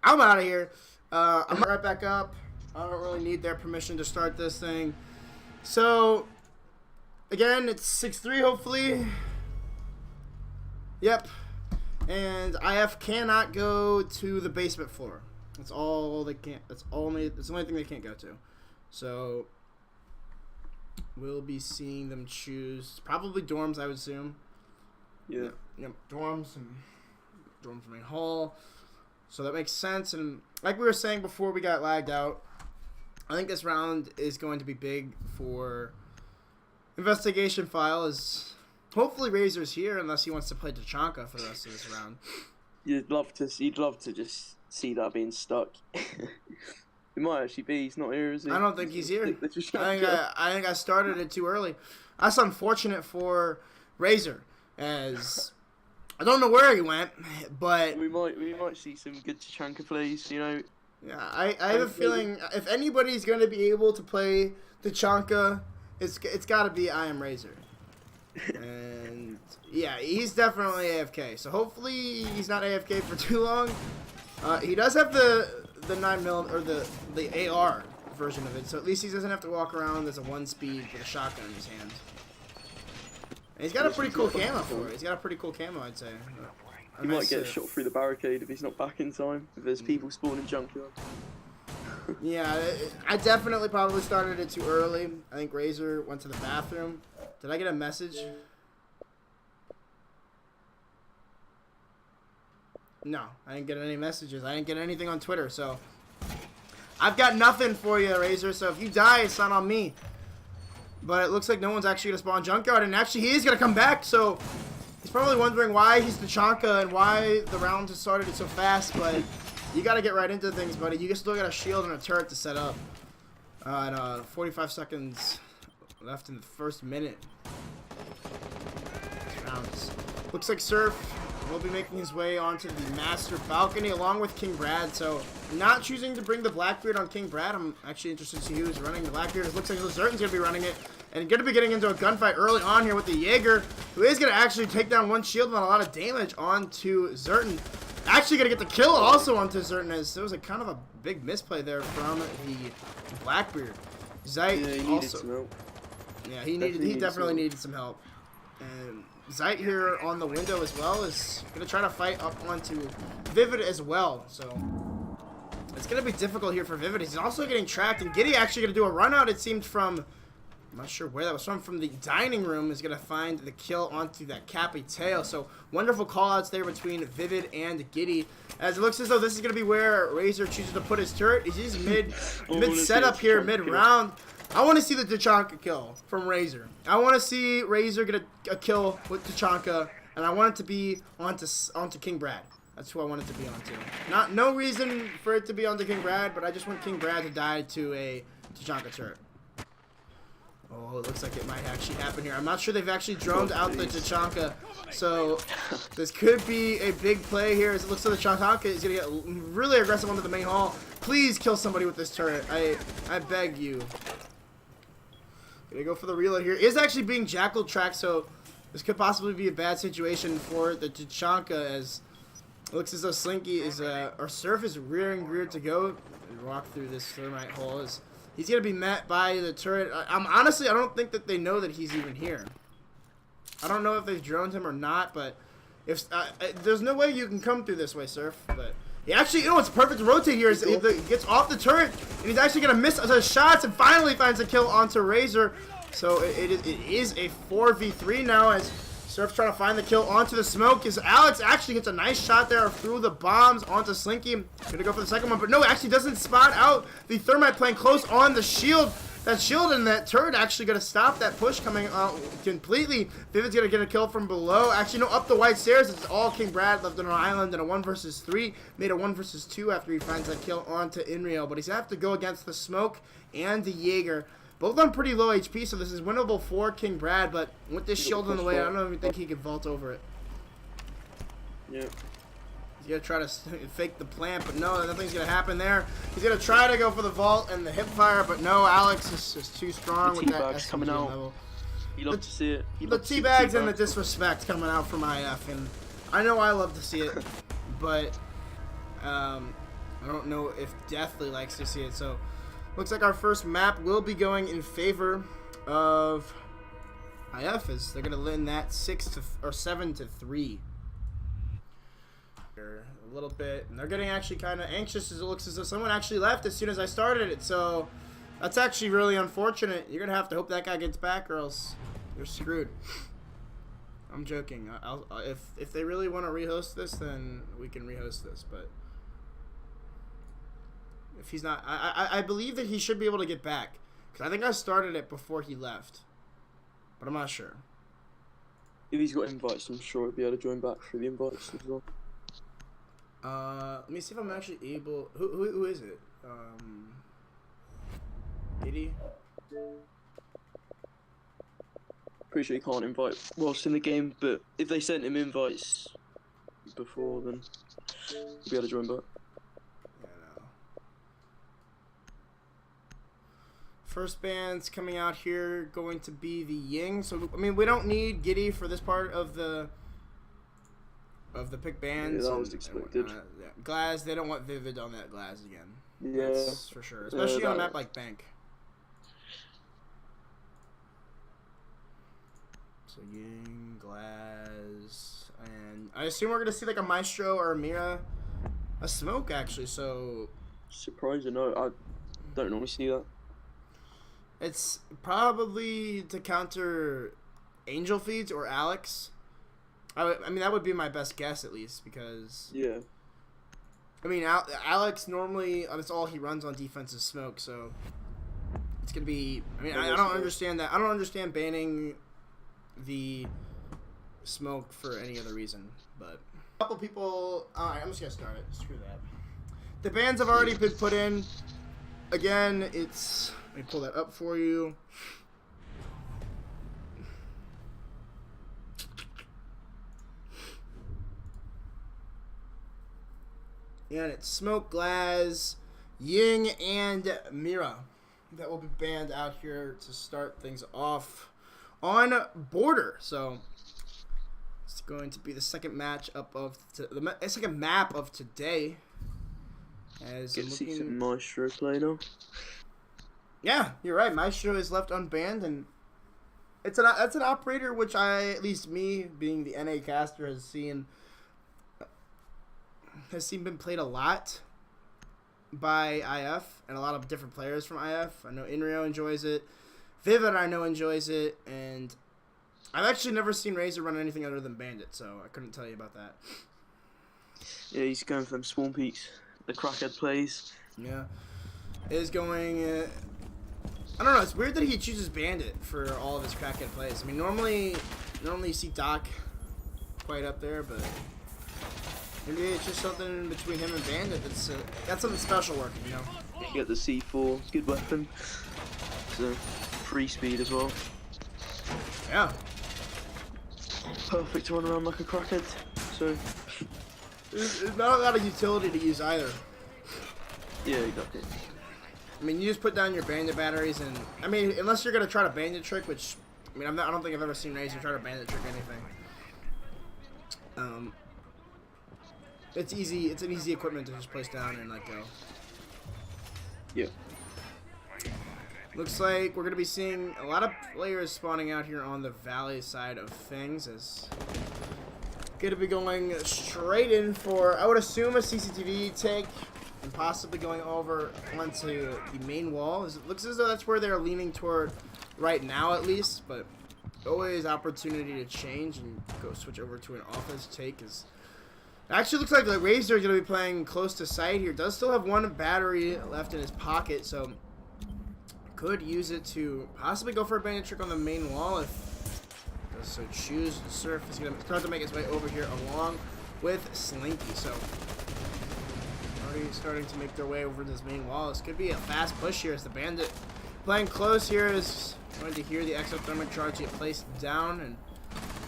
I'm out of here. I'm right back up. I don't really need their permission to start this thing. So, again, it's 6-3, hopefully. Yep. And IF cannot go to the basement floor. That's all they can't. That's the only thing they can't go to. So we'll be seeing them choose probably dorms, I would assume. Yeah. Yep. Dorms main hall. So that makes sense. And like we were saying before we got lagged out, I think this round is going to be big for investigation file. Is hopefully Razor's here unless he wants to play Tachanka for the rest of this round. You'd love to just see that being stuck. It might actually be. He's not here, is he? I don't think he's here. I think I started it too early. That's unfortunate for Razor, as I don't know where he went, but we might see some good Tachanka plays. You know. Yeah, I have a feeling if anybody's going to be able to play Tachanka, it's got to be I Am Razor. And yeah, he's definitely AFK. So hopefully he's not AFK for too long. He does have the 9mm or the AR version of it, so at least he doesn't have to walk around as a 1-speed with a shotgun in his hand. And he's got a pretty cool camo for it. He's got a pretty cool camo, I'd say. He might get shot through the barricade if he's not back in time. If there's people spawning junkyard. Yeah, I definitely probably started it too early. I think Razor went to the bathroom. Did I get a message? No, I didn't get any messages. I didn't get anything on Twitter, so I've got nothing for you, Razor. So if you die, it's not on me. But it looks like no one's actually going to spawn junkyard, and actually he is going to come back, so he's probably wondering why he's Tachanka and why the round has started so fast, but you got to get right into things, buddy. You still got a shield and a turret to set up. And 45 seconds left in the first minute. Rounds. Looks like Surf will be making his way onto the master balcony along with King Brad. So not choosing to bring the Blackbeard on King Brad. I'm actually interested to see who's running the Blackbeard. It looks like Zertan's going to be running it. And going to be getting into a gunfight early on here with the Jaeger, who is going to actually take down one shield and a lot of damage onto Zertan. Actually going to get the kill also onto Zertan, as there was a kind of a big misplay there from the Blackbeard. Zeit also. Some help. Yeah, he definitely needed some help. And Zeit here on the window as well is going to try to fight up onto Vivid as well. So it's going to be difficult here for Vivid. He's also getting tracked, and Giddy actually going to do a run out, it seemed, from, I'm not sure where that was from the dining room, is going to find the kill onto that Capitao. So wonderful call-outs there between Vivid and Giddy. As it looks as though this is going to be where Razor chooses to put his turret. He's mid setup here, mid-round. I want to see the Tachanka kill from Razor. I want to see Razor get a kill with Tachanka, and I want it to be onto King Brad. That's who I want it to be onto. No reason for it to be onto King Brad, but I just want King Brad to die to a Tachanka turret. Oh, it looks like it might actually happen here. I'm not sure they've actually droned out the Tachanka, so this could be a big play here. As it looks like the Tachanka is going to get really aggressive onto the main hall. Please kill somebody with this turret. I beg you. Gonna go for the reload here. Is actually being jackal tracked, so this could possibly be a bad situation for the Tachanka, as it looks as though Slinky is or Surf is rearing to go and walk through this thermite hole. He's gonna be met by the turret. Honestly, I don't think that they know that he's even here. I don't know if they've droned him or not, but if there's no way you can come through this way, Surf. But he actually, you know what's perfect to rotate here is he gets off the turret, and he's actually going to miss the shots and finally finds a kill onto Razor. So it is a 4v3 now, as Surf's trying to find the kill onto the smoke, as Alex actually gets a nice shot there through the bombs onto Slinky. Going to go for the second one, but no, actually doesn't spot out the thermite playing close on the shield. That shield and that turret actually going to stop that push coming out completely. Vivid's going to get a kill from below. Actually, no, up the white stairs. It's all King Brad left on an island in a 1 versus 3. Made a 1 versus 2 after he finds that kill onto Inrio. But he's going to have to go against the smoke and the Jaeger. Both on pretty low HP, so this is winnable for King Brad. But with this shield in the way, I don't even think he can vault over it. Yeah. He's going to try to fake the plant, but no, nothing's going to happen there. He's going to try to go for the vault and the hip fire, but no, Alex is too strong with that SMG coming out. level. You love to see it. The teabags and the disrespect coming out from IF, and I know I love to see it, but I don't know if Deathly likes to see it. So looks like our first map will be going in favor of IF, as they're going to win that 7-3. A little bit, and they're getting actually kind of anxious as it looks as though someone actually left as soon as I started it, so that's actually really unfortunate. You're gonna have to hope that guy gets back or else you're screwed. I'm joking. If they really want to rehost this, then we can rehost this, but if he's not, I believe that he should be able to get back, because I think I started it before he left, but I'm not sure. If he's got invites, I'm sure he'll be able to join back through the invites as well. Let me see if I'm actually able. Who is it? Giddy? Pretty sure he can't invite whilst in the game, but if they sent him invites before, then he'll be able to join back. Yeah, no. First band's coming out here going to be the Ying. So I mean, we don't need Giddy for this part of the pick bands. Yeah, that was expected. Yeah. Glaz, they don't want Vivid on that Glaz again. Yeah, that's for sure, especially on a map like Bank. So Ying, Glaz, and I assume we're gonna see like a Maestro or a Mira, a Smoke actually. So surprising, no, I don't normally see that. It's probably to counter Angel Feeds or Alex. I mean, that would be my best guess, at least, because... Yeah. I mean, Alex normally, that's all he runs on defense is Smoke, so... It's going to be... I mean, I don't understand that. I don't understand banning the Smoke for any other reason, but... A couple people... Alright, I'm just going to start it. Screw that. The bans have already been put in. Again, it's... Let me pull that up for you. And it's Smoke, Glaz, Ying, and Mira that will be banned out here to start things off on Border. So it's going to be the second match up of the second map of today. As get to see some Maestro play now. Yeah, you're right. Maestro is left unbanned, and that's an operator which at least me being the NA caster has seen been played a lot by IF and a lot of different players from IF. I know Inrio enjoys it. Vivid I know enjoys it, and I've actually never seen Razor run anything other than Bandit, so I couldn't tell you about that. Yeah, he's going for them spawn peaks, the crackhead plays. Yeah, is going. I don't know. It's weird that he chooses Bandit for all of his crackhead plays. I mean, normally you see Doc quite up there, but maybe it's just something between him and Bandit that's got something special working, you know. You get the C4, good weapon. So free speed as well. Yeah. Perfect to run around like a crackhead. So there's not a lot of utility to use either. yeah, exactly. I mean, you just put down your Bandit batteries, and I mean, unless you're gonna try to Bandit trick, which I mean, I don't think I've ever seen Razor try to Bandit trick anything. It's easy. It's an easy equipment to just place down and let go. Yeah. Looks like we're gonna be seeing a lot of players spawning out here on the Valley side of things. As gonna be going straight in for, I would assume, a CCTV take, and possibly going over onto the main wall. It looks as though that's where they're leaning toward right now, at least. But always opportunity to change and go switch over to an office take. Is actually looks like the Razor is going to be playing close to sight here. Does still have one battery left in his pocket, so could use it to possibly go for a bandit trick on the main wall if does so choose. Surf is going to start to make his way over here along with Slinky. So already starting to make their way over this main wall. This could be a fast push here as the bandit playing close here is going to hear the exothermic charge get placed down and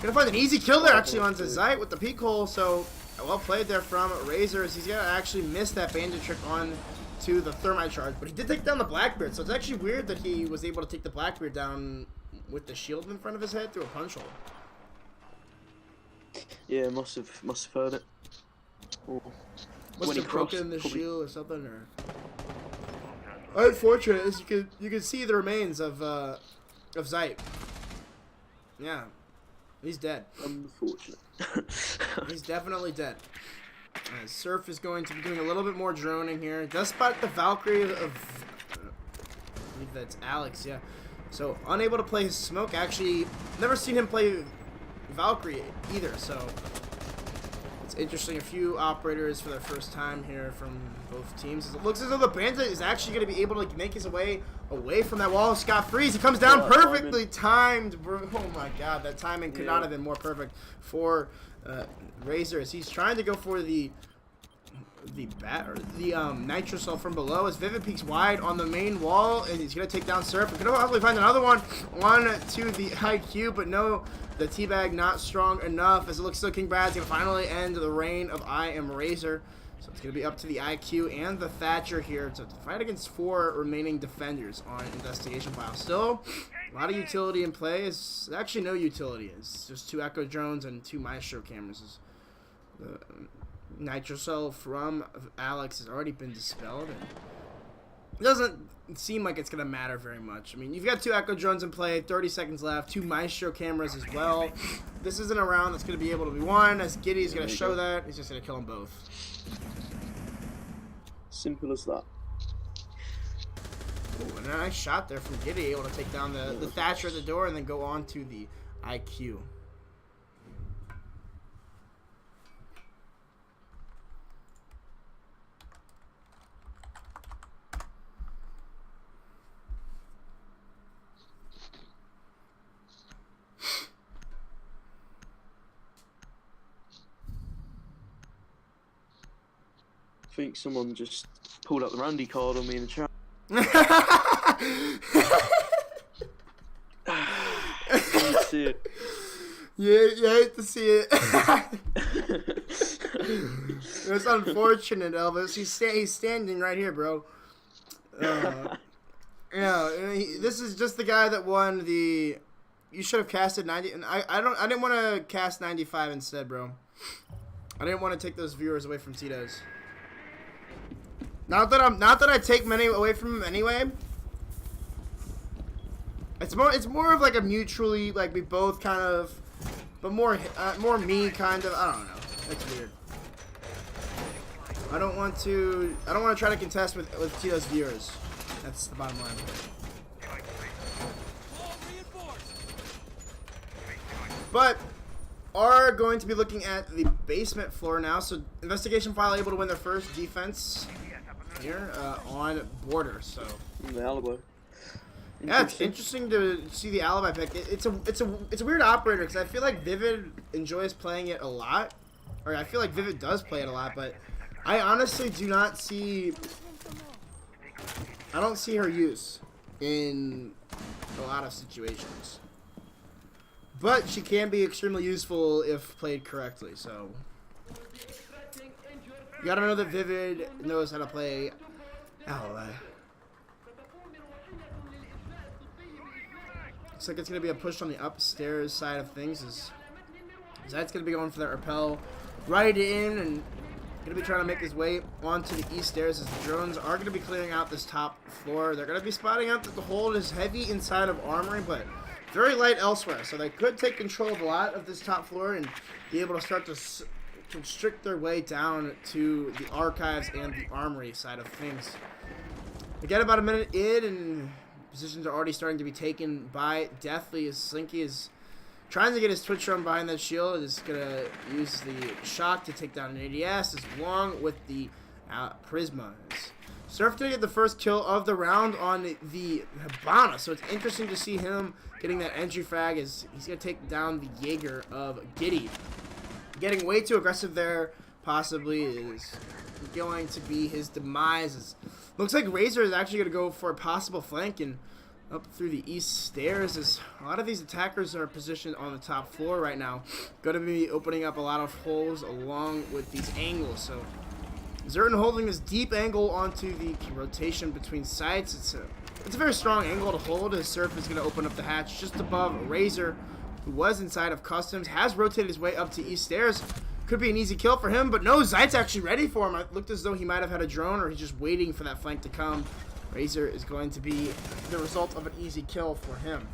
gonna find an easy kill there actually onto Zeit with the peek hole. So well played there from Razor as he's gonna actually miss that bandit trick on to the thermite charge, but he did take down the Blackbeard. So it's actually weird that he was able to take the Blackbeard down with the shield in front of his head through a punch hole. Yeah, must have heard it. Or must have broken the shield or something. Or unfortunate is you could see the remains of Zeit. Yeah, he's dead. Unfortunate. He's definitely dead. Surf is going to be doing a little bit more droning here. Does spot the Valkyrie of I believe that's Alex, yeah. So unable to play his smoke. Actually, never seen him play Valkyrie either. So it's interesting. A few operators for their first time here from both teams. It looks as though the Bandit is actually going to be able to make his way away from that wall. Scott Freeze. He comes down perfectly timed. Bro. Oh my God, that timing could not have been more perfect for Razor as he's trying to go for the Nitro Cell from below as Vivid peeks wide on the main wall, and he's gonna take down Surf. We're gonna probably find another one on to the IQ, but no, the teabag not strong enough as it looks like King Brad's gonna finally end the reign of I Am Razor. So it's gonna be up to the IQ and the Thatcher here to fight against 4 remaining defenders on Investigation File. Still a lot of utility in play. Is actually no utility. It's just 2 Echo drones and 2 Maestro cameras. The Nitro Cell from Alex has already been dispelled, and it doesn't seem like it's going to matter very much. I mean, you've got 2 Echo drones in play, 30 seconds left, 2 Maestro cameras as well. This isn't a round that's going to be able to be won, as Giddy's going to show that. He's just going to kill them both. Simple as that. Ooh, and a nice shot there from Giddy, able to take down the Thatcher at the door and then go on to the IQ. I think someone just pulled up the Randy card on me in the chat. I see it. Yeah, you hate to see it. It's unfortunate, Elvis. He's standing right here, bro. This is just the guy that won the. You should have casted 90. And I didn't want to cast 95 instead, bro. I didn't want to take those viewers away from Tito's. Not that I take many away from him anyway. It's more of like a mutually, like we both kind of, but more me kind of. I don't know. It's weird. I don't want to try to contest with Tito's viewers. That's the bottom line. But are going to be looking at the basement floor now. So Investigation File able to win their first defense here on border. So the alibi. Yeah, it's interesting to see the alibi pick. It's a weird operator because I feel like Vivid enjoys playing it a lot, or I feel like Vivid does play it a lot, but I honestly do not see. I don't see her use in a lot of situations, but she can be extremely useful if played correctly. So you gotta know that Vivid knows how to play alibi. Looks like it's going to be a push on the upstairs side of things. As Zed's going to be going for that rappel right in and going to be trying to make his way onto the east stairs as the drones are going to be clearing out this top floor. They're going to be spotting out that the hold is heavy inside of armory, but very light elsewhere. So they could take control of a lot of this top floor and be able to start to constrict their way down to the archives and the armory side of things. We get about a minute in and positions are already starting to be taken by Deathly as Slinky is trying to get his Twitch run behind that shield. Is going to use the shock to take down an ADS along with the Prisma. Surf going to get the first kill of the round on the Hibana, so it's interesting to see him getting that entry frag as he's going to take down the Jaeger of Giddy. Getting way too aggressive there possibly is going to be his demise. Looks like Razor is actually going to go for a possible flank and up through the east stairs as a lot of these attackers are positioned on the top floor right now. Going to be opening up a lot of holes along with these angles. So Zerton holding this deep angle onto the rotation between sites. It's a very strong angle to hold as Surf is going to open up the hatch just above Razor, who was inside of Customs, has rotated his way up to east stairs. Could be an easy kill for him, but no, Zeit's actually ready for him. It looked as though he might have had a drone or he's just waiting for that flank to come. Razor is going to be the result of an easy kill for him.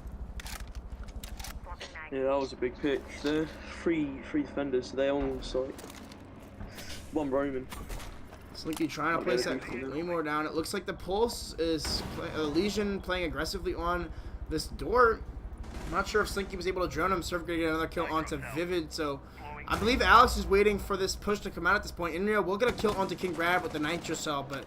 Yeah, that was a big pick. The three defenders, so they all on site. one Roman. Slinky trying to place that Claymore down. It looks like the Pulse is Legion playing aggressively on this door. I'm not sure if Slinky was able to drone him. Surf gonna get another kill onto Vivid. So I believe Alex is waiting for this push to come out at this point. Inrio will get a kill onto King Brad with the Nitro Cell, but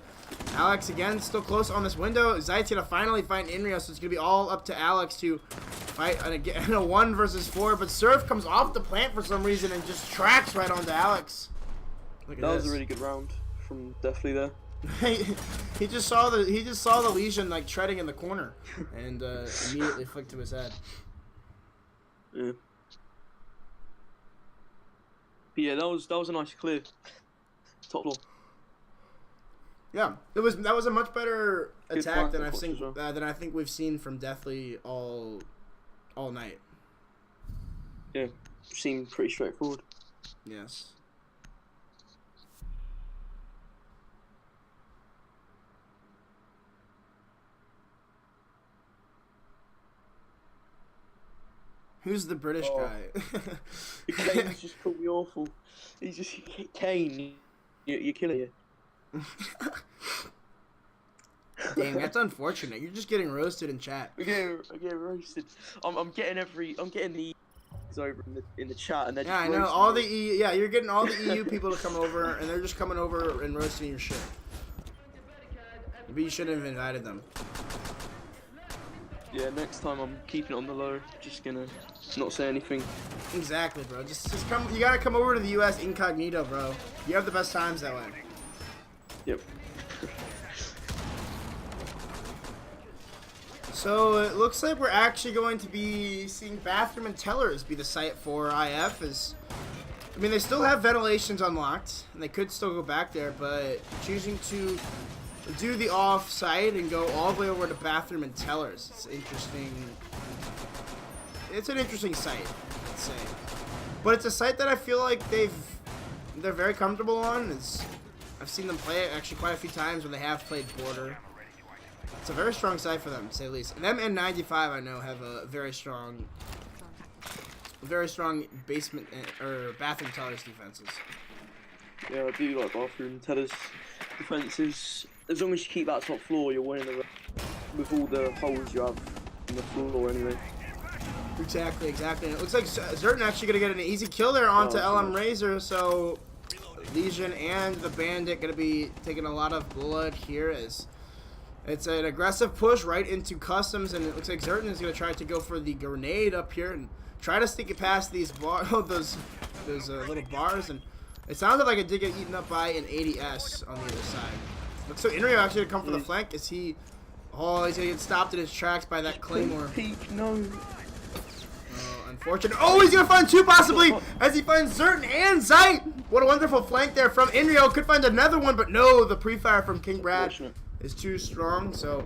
Alex again still close on this window. Zayt's gonna finally find Inrio, so it's gonna be all up to Alex to fight in a 1 versus 4. But Surf comes off the plant for some reason and just tracks right onto Alex. Look at That this. was a really good round from Deathly there. he just saw the Legion like treading in the corner and immediately flicked to his head. Yeah. But yeah, that was a nice clear. Top floor. Yeah, that was a much better Good attack than flank than I think we've seen from Deathly all night. Yeah, seemed pretty straightforward. Yes. Who's the British guy? Kane's just called me awful. He's just Kane. You're killing it. Dang, that's unfortunate. You're just getting roasted in chat. I get roasted. I'm getting the over in the chat and they're just I know all the you're getting all the EU people to come over and they're just coming over and roasting your shit. But you shouldn't have invited them. Yeah, next time I'm keeping it on the low. Just gonna not say anything. Exactly, bro. Just come. You gotta come over to the U.S. incognito, bro. You have the best times that way. Yep. So it looks like we're actually going to be seeing Bathroom and Tellers be the site for IF. I mean, they still have ventilations unlocked, and they could still go back there, but choosing to do the off-site and go all the way over to Bathroom and Tellers. It's interesting. It's an interesting site, I'd say. But it's a site that I feel like they're very comfortable on. I've seen them play it actually quite a few times when they have played Border. It's a very strong site for them, to say the least. And them and 95, I know, have a very strong basement or Bathroom Tellers defenses. Yeah, I do like Bathroom Tellers defenses. As long as you keep that top floor, you're winning the round with all the holes you have on the floor anyway. Exactly. And it looks like Zertin actually going to get an easy kill there onto LM Razor, so Legion and the Bandit going to be taking a lot of blood here as it's an aggressive push right into Customs, and it looks like Zertin is going to try to go for the grenade up here and try to stick it past these those little bars, and it sounded like it did get eaten up by an 80S on the other side. Looks so Inrio actually to come for the flank as he's gonna get stopped in his tracks by that Claymore. Peak, no. Unfortunate. Oh, he's gonna find two possibly as he finds Zertin and Zayt. What a wonderful flank there from Inrio. Could find another one, but no, the pre-fire from King Brad is too strong. So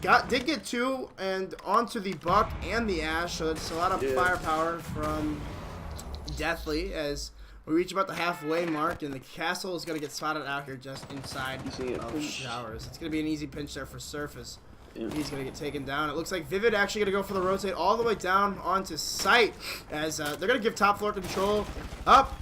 did get two and onto the Buck and the Ash. So it's a lot of firepower from Deathly as we reach about the halfway mark, and the castle is going to get spotted out here just inside of Showers. It's going to be an easy pinch there for Surface. He's going to get taken down. It looks like Vivid actually going to go for the rotate all the way down onto site as they're going to give top floor control up.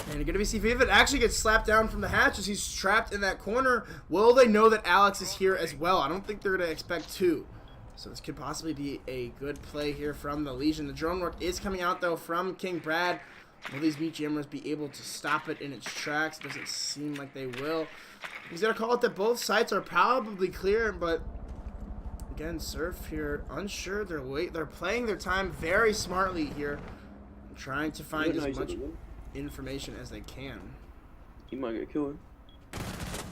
And you're going to see Vivid actually get slapped down from the hatch as he's trapped in that corner. Will they know that Alex is here as well? I don't think they're going to expect two. So this could possibly be a good play here from the Legion. The drone work is coming out, though, from King Brad. Will these meat jammers be able to stop it in its tracks? Doesn't seem like they will. He's going to call it that both sites are probably clear, but again, Surf here, unsure. They're playing their time very smartly here, trying to find as much information as they can. He might get killed.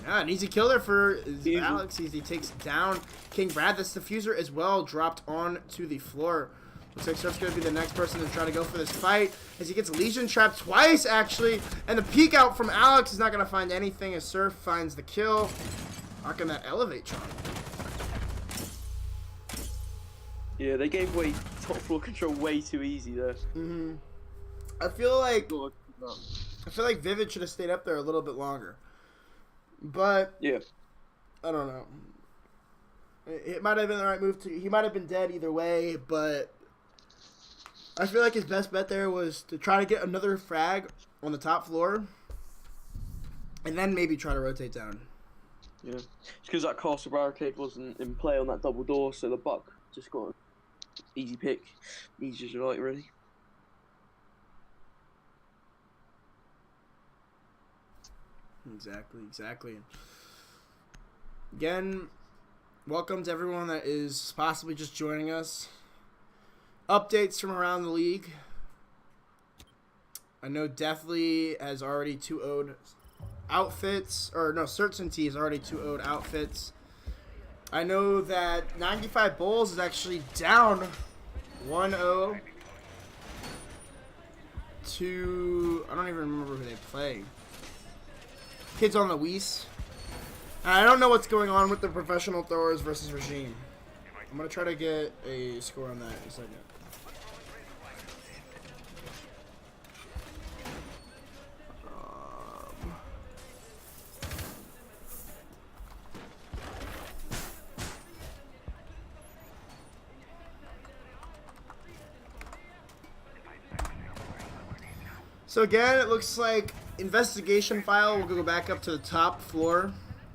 Yeah, an easy kill there for Alex as he takes down King Brad. This diffuser as well dropped onto the floor. Looks like Surf's going to be the next person to try to go for this fight as he gets Legion trapped twice, actually. And the peek out from Alex is not going to find anything as Surf finds the kill. Rocking that Elevate Tron. Yeah, they gave away top floor control way too easy there. I feel like Vivid should have stayed up there a little bit longer. But yeah, I don't know. It might have been the right move. He might have been dead either way, but I feel like his best bet there was to try to get another frag on the top floor and then maybe try to rotate down. Yeah, it's because that castle barricade wasn't in play on that double door, so the buck just got an easy pick, easy as you like, really. Exactly. Again, welcome to everyone that is possibly just joining us. Updates from around the league. I know Deathly has already 2-0'd outfits, or no, Certainty has already 2-0'd outfits. I know that 95 Bulls is actually down 1-0 to, I don't even remember who they play. Kids on the Weiss. I don't know what's going on with the professional throwers versus Regime. I'm going to try to get a score on that in a second. So again, it looks like investigation file will go back up to the top floor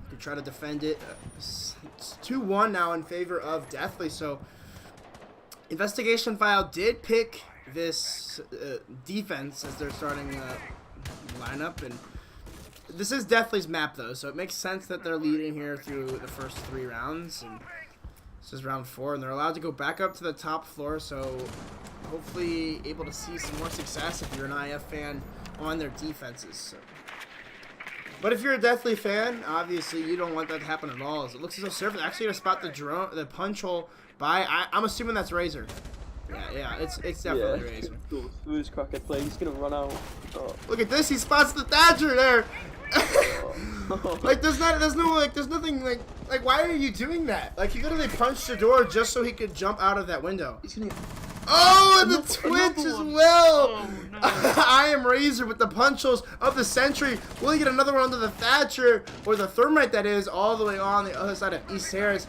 to try to defend it. It's 2-1 now in favor of Deathly. So investigation file did pick this defense as their starting lineup, and this is Deathly's map though, so it makes sense that they're leading here through the first 3 rounds. And this is round 4, and they're allowed to go back up to the top floor. So hopefully able to see some more success if you're an IF fan on their defenses. So. But if you're a Deathly fan, obviously you don't want that to happen at all. As it looks as though Surf is actually going to spot the punch hole by, I'm assuming that's Razor. Yeah, it's definitely Razor. Who's Crackhead play? He's going to run out. Oh. Look at this, he spots the Thatcher there. Like there's nothing like why are you doing that? Like he literally punched the door just so he could jump out of that window. He's gonna... Oh, and the Twitch as well! Oh, no. I am Razor with the punch holes of the Sentry. Will he get another one onto the Thatcher, or the Thermite that is, all the way on the other side of East Stairs?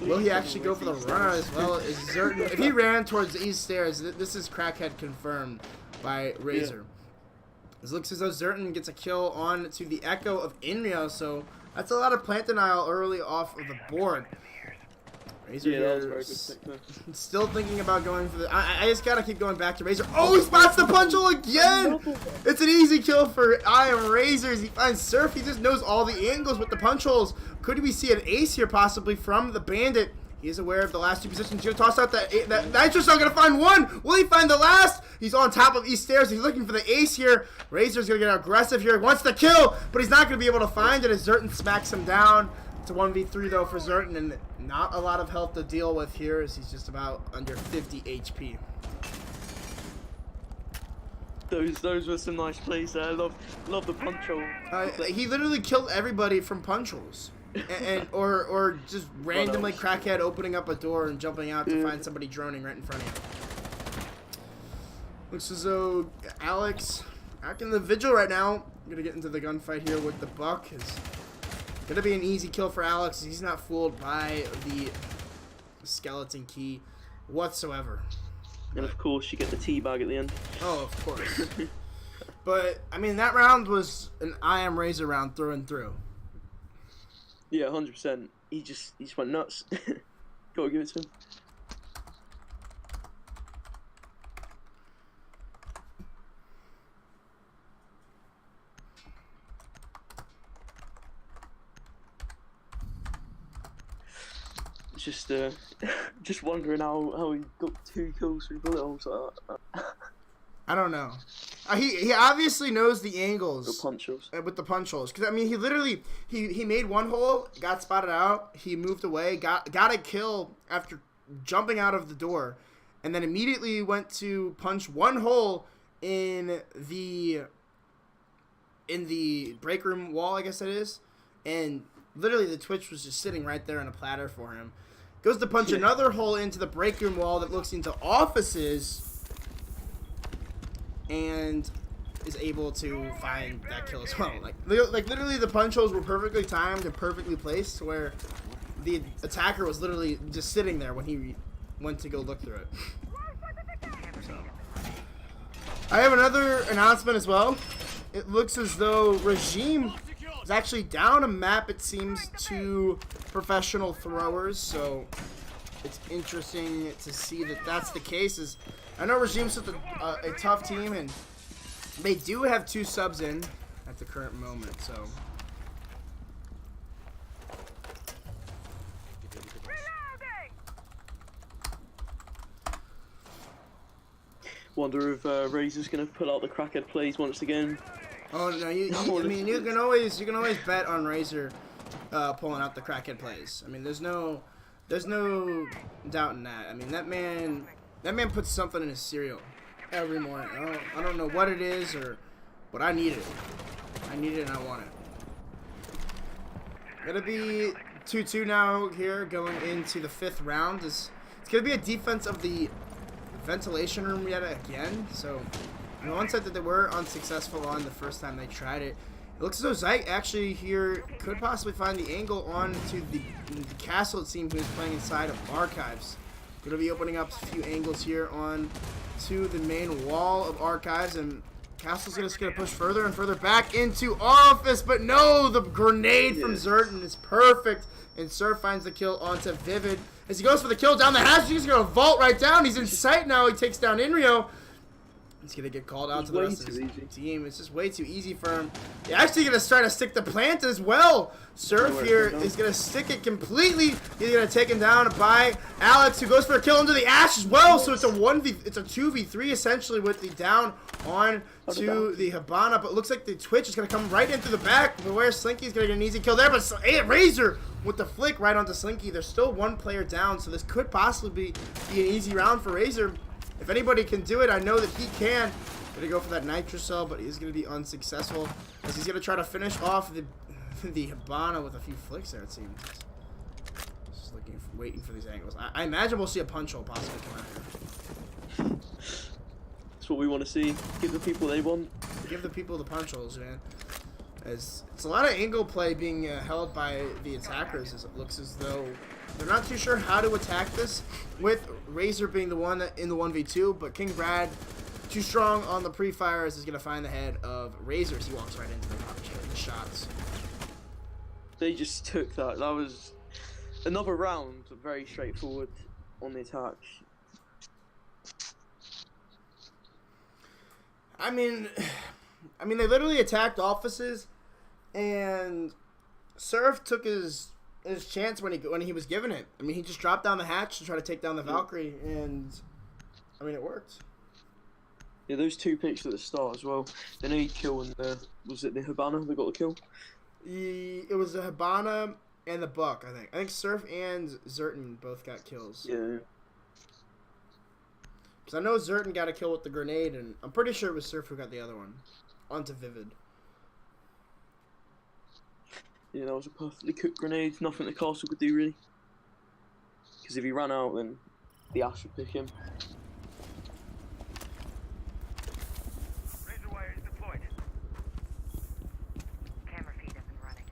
Will he actually go for the runner as well? Is Zerton? If he ran towards the East Stairs, this is Crackhead confirmed by Razor. Yeah. It looks as though Zerton gets a kill on to the Echo of Inrio, so that's a lot of plant denial early off of the board. Razor that was very good pick, still thinking about going for the... I just gotta keep going back to Razor. Oh, he spots the punch hole again! It's an easy kill for I Am Razors. He finds Surf. He just knows all the angles with the punch holes. Could we see an ace here possibly from the Bandit? He is aware of the last 2 positions. He'll toss out that Nitro's not gonna find one. Will he find the last? He's on top of East Stairs. He's looking for the ace here. Razor's gonna get aggressive here. Wants the kill, but he's not gonna be able to find it as Zerton smacks him down. It's a 1v3 though for Zerton, and not a lot of health to deal with here as he's just about under 50 HP. Those were some nice plays there. I love the punch hole. He literally killed everybody from punch holes. or just randomly Crackhead opening up a door and jumping out to find somebody droning right in front of you. Looks as though Alex acting the vigil right now. I'm gonna get into the gunfight here with the Buck. It's gonna be an easy kill for Alex. He's not fooled by the skeleton key whatsoever. And of course you get the teabag at the end. Oh, of course. But I mean that round was an I Am Razor round through and through. Yeah, 100%. He just went nuts. Gotta give it to him. Just wondering how he got 2 kills through bullet holes like that. I don't know. He obviously knows the angles. The punch holes. With the punch holes. Because, I mean, he literally, he made one hole, got spotted out, he moved away, got a kill after jumping out of the door, and then immediately went to punch one hole in the break room wall, I guess it is, and literally the Twitch was just sitting right there on a platter for him. Goes to punch another hole into the break room wall that looks into offices, and is able to find that kill as well. Like literally the punch holes were perfectly timed and perfectly placed to where the attacker was literally just sitting there when he went to go look through it. So. I have another announcement as well. It looks as though Regime is actually down a map, it seems, to professional throwers, so it's interesting to see that that's the case. Is I know Regime's such a tough team, and they do have 2 subs in at the current moment, so. Wonder if Razor's gonna pull out the crackhead plays once again. Oh no, I mean you can always bet on Razor pulling out the crackhead plays. I mean there's no doubt in that. I mean that man puts something in his cereal every morning. I don't know what it is but I need it. I need it and I want it. Gonna be 2-2 now here going into the 5th round. It's gonna be a defense of the ventilation room yet again. So on the one side that they were unsuccessful on the first time they tried it, it looks as though Zyke actually here could possibly find the angle onto the castle. It seemed he was playing inside of Archives. Going to be opening up a few angles here on to the main wall of Archives, and Castle's just going to push further and further back into Office, but no, the grenade from Zerton is perfect, and Surf finds the kill onto Vivid. As he goes for the kill down the hatch, he's going to vault right down. He's in sight now. He takes down Inrio. He's going to get called out to the rest of his team. It's just way too easy for him. He's actually going to try to stick the plant as well. Surf here is going to stick it completely. He's going to take him down by Alex, who goes for a kill into the Ash as well. So it's a 2v3 essentially with the down on to the Hibana. But it looks like the Twitch is going to come right in through the back. But where Slinky's going to get an easy kill there. But Razor with the flick right onto Slinky. There's still 1 player down. So this could possibly be an easy round for Razor. If anybody can do it, I know that he can. Gonna go for that Nitro Cell, but he's gonna be unsuccessful as he's gonna try to finish off the Hibana with a few flicks there. It seems. Just waiting for these angles. I imagine we'll see a punch hole possibly come out here. That's what we want to see. Give the people they want. Give the people the punch holes, man. As it's a lot of angle play being held by the attackers, as it looks as though they're not too sure how to attack this, with Razor being the one in the 1v2, but King Brad, too strong on the pre-fires, is going to find the head of Razor as he walks right into the shots. They just took that. That was another round, very straightforward on the attack. I mean, they literally attacked offices, and Surf took his chance when he was given it. I mean, he just dropped down the hatch to try to take down the Valkyrie, and I mean, it worked. Yeah, those 2 picks at the start as well. They need kill, and was it the Hibana that got the kill? It was the Hibana and the Buck, I think. I think Surf and Zerton both got kills. Yeah. Because I know Zerton got a kill with the grenade, and I'm pretty sure it was Surf who got the other one onto Vivid. Yeah, that was a perfectly cooked grenade. Nothing the castle could do, really. Because if he ran out, then the Ash would pick him. Razor wire is deployed. Camera feed up and running.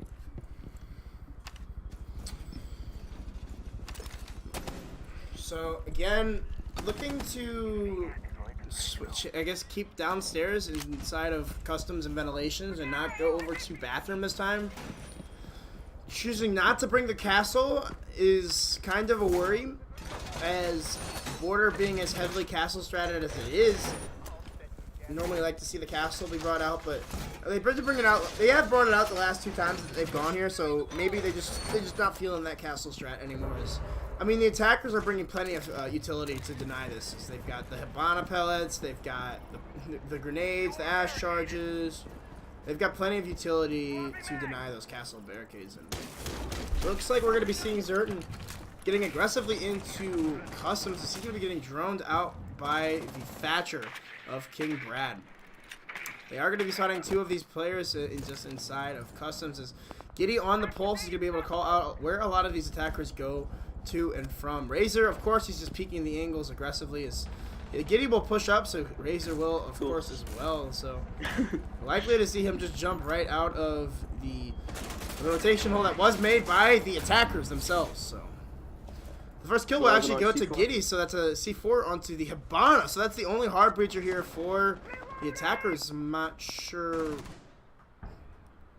So, again, looking to switch, I guess, keep downstairs inside of customs and ventilations and not go over to bathroom this time. Choosing not to bring the castle is kind of a worry, as Border being as heavily castle stratted as it is. I normally like to see the castle be brought out, but they bring it out. They have brought it out the last 2 times that they've gone here, so maybe they're just not feeling that castle strat anymore. I mean, the attackers are bringing plenty of utility to deny this. They've got the Hibana pellets, they've got the grenades, the ash charges. They've got plenty of utility to deny those castle barricades. And it looks like we're going to be seeing Zerton getting aggressively into customs. He's going to be getting droned out by the Thatcher of King Brad. They are going to be spotting 2 of these players just inside of customs. As Giddy on the pulse is going to be able to call out where a lot of these attackers go to and from. Razor, of course, he's just peeking the angles aggressively. As Giddy will push up, so Razor will, of course, as well. So likely to see him just jump right out of the rotation hole that was made by the attackers themselves. So the first kill will actually go to Giddy, so that's a C4 onto the Hibana. So that's the only hard breacher here for the attackers. I'm not sure.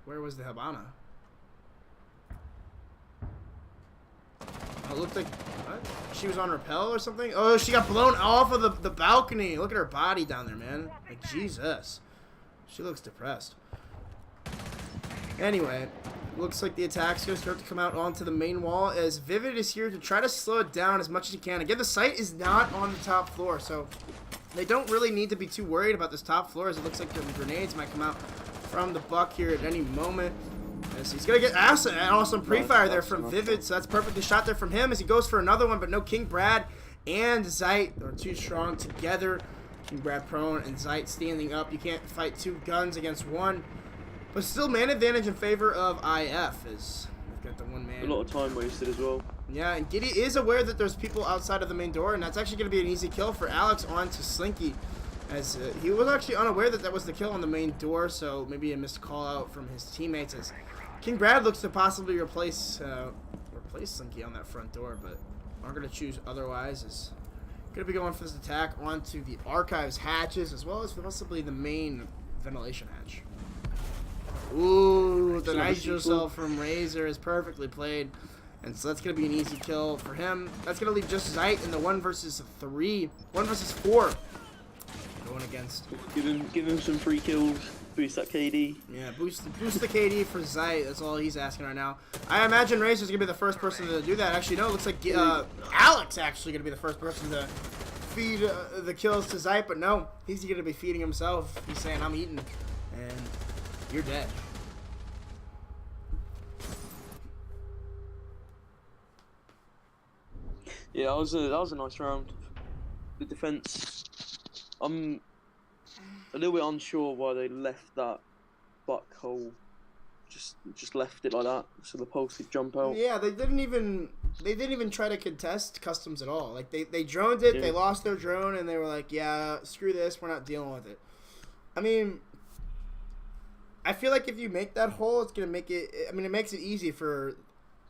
Where was the Habana? Oh, it looked like what? She was on rappel or something. Oh, she got blown off of the balcony. Look at her body down there, man. Like Jesus, she looks depressed. Anyway, looks like the attack's gonna start to come out onto the main wall as Vivid is here to try to slow it down as much as he can. Again, the site is not on the top floor, so they don't really need to be too worried about this top floor, as it looks like the grenades might come out from the Buck here at any moment. As he's gonna get acid and also pre-fire there from Vivid, so that's perfectly shot there from him as he goes for another one, but no, King Brad and Zeit are too strong together. King Brad prone and Zeit standing up. You can't fight two guns against one. But still, man advantage in favor of IF as we've got the one man. A lot of time wasted as well. Yeah, and Giddy is aware that there's people outside of the main door, and that's actually going to be an easy kill for Alex onto Slinky, as he was actually unaware that that was the kill on the main door, so maybe a missed call out from his teammates as King Brad looks to possibly replace Slinky on that front door, but aren't going to choose otherwise. Is going to be going for this attack onto the Archives hatches as well as possibly the main ventilation hatch. Ooh, the nitro cell from Razor is perfectly played. And so that's going to be an easy kill for him. That's going to leave just Zeit in the 1 versus 3. 1 versus 4. Going against. Give him some free kills. Boost that KD. Yeah, boost the KD for Zeit. That's all he's asking right now. I imagine Razor's going to be the first person to do that. Actually, no, it looks like Alex actually going to be the first person to feed the kills to Zeit. But no, he's going to be feeding himself. He's saying, I'm eating. And you're dead. Yeah, that was a nice round. The defense, I'm a little bit unsure why they left that Buck hole, just left it like that, so the pulse could jump out. Yeah, they didn't even try to contest customs at all. Like they droned it, yeah. They lost their drone, and they were like, yeah, screw this, we're not dealing with it. I mean, I feel like if you make that hole, it's gonna make it. I mean, it makes it easy for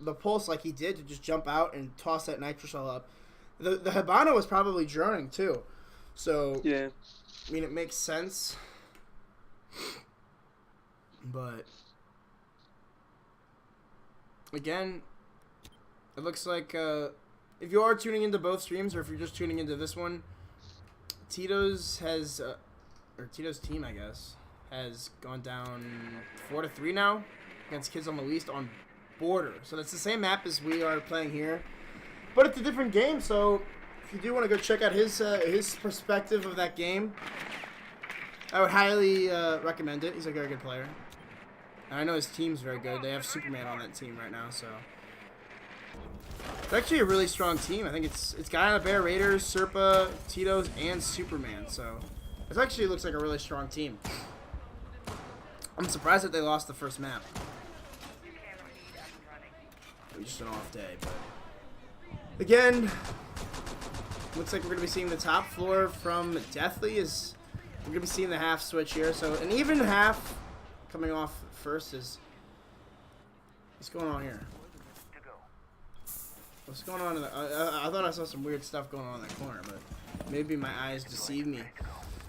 the pulse, like he did, to just jump out and toss that nitro shell up. The Habana was probably droning too, so yeah. I mean, it makes sense, but again, it looks like if you are tuning into both streams or if you're just tuning into this one, Tito's team, I guess, has gone down 4-3 now against Kids on the Least on Border. So that's the same map as we are playing here, but it's a different game. So if you do want to go check out his perspective of that game, I would highly recommend it. He's a very good player. And I know his team's very good. They have Superman on that team right now, so it's actually a really strong team. I think it's Guy on the Bear, Raiders, Serpa, Tito's, and Superman. So it actually looks like a really strong team. I'm surprised that they lost the first map. It was just an off day, but again, looks like we're going to be seeing the top floor from Deathly. We're going to be seeing the half switch here. So an even half coming off first is what's going on here? What's going on? I thought I saw some weird stuff going on in that corner, but maybe my eyes deceive me.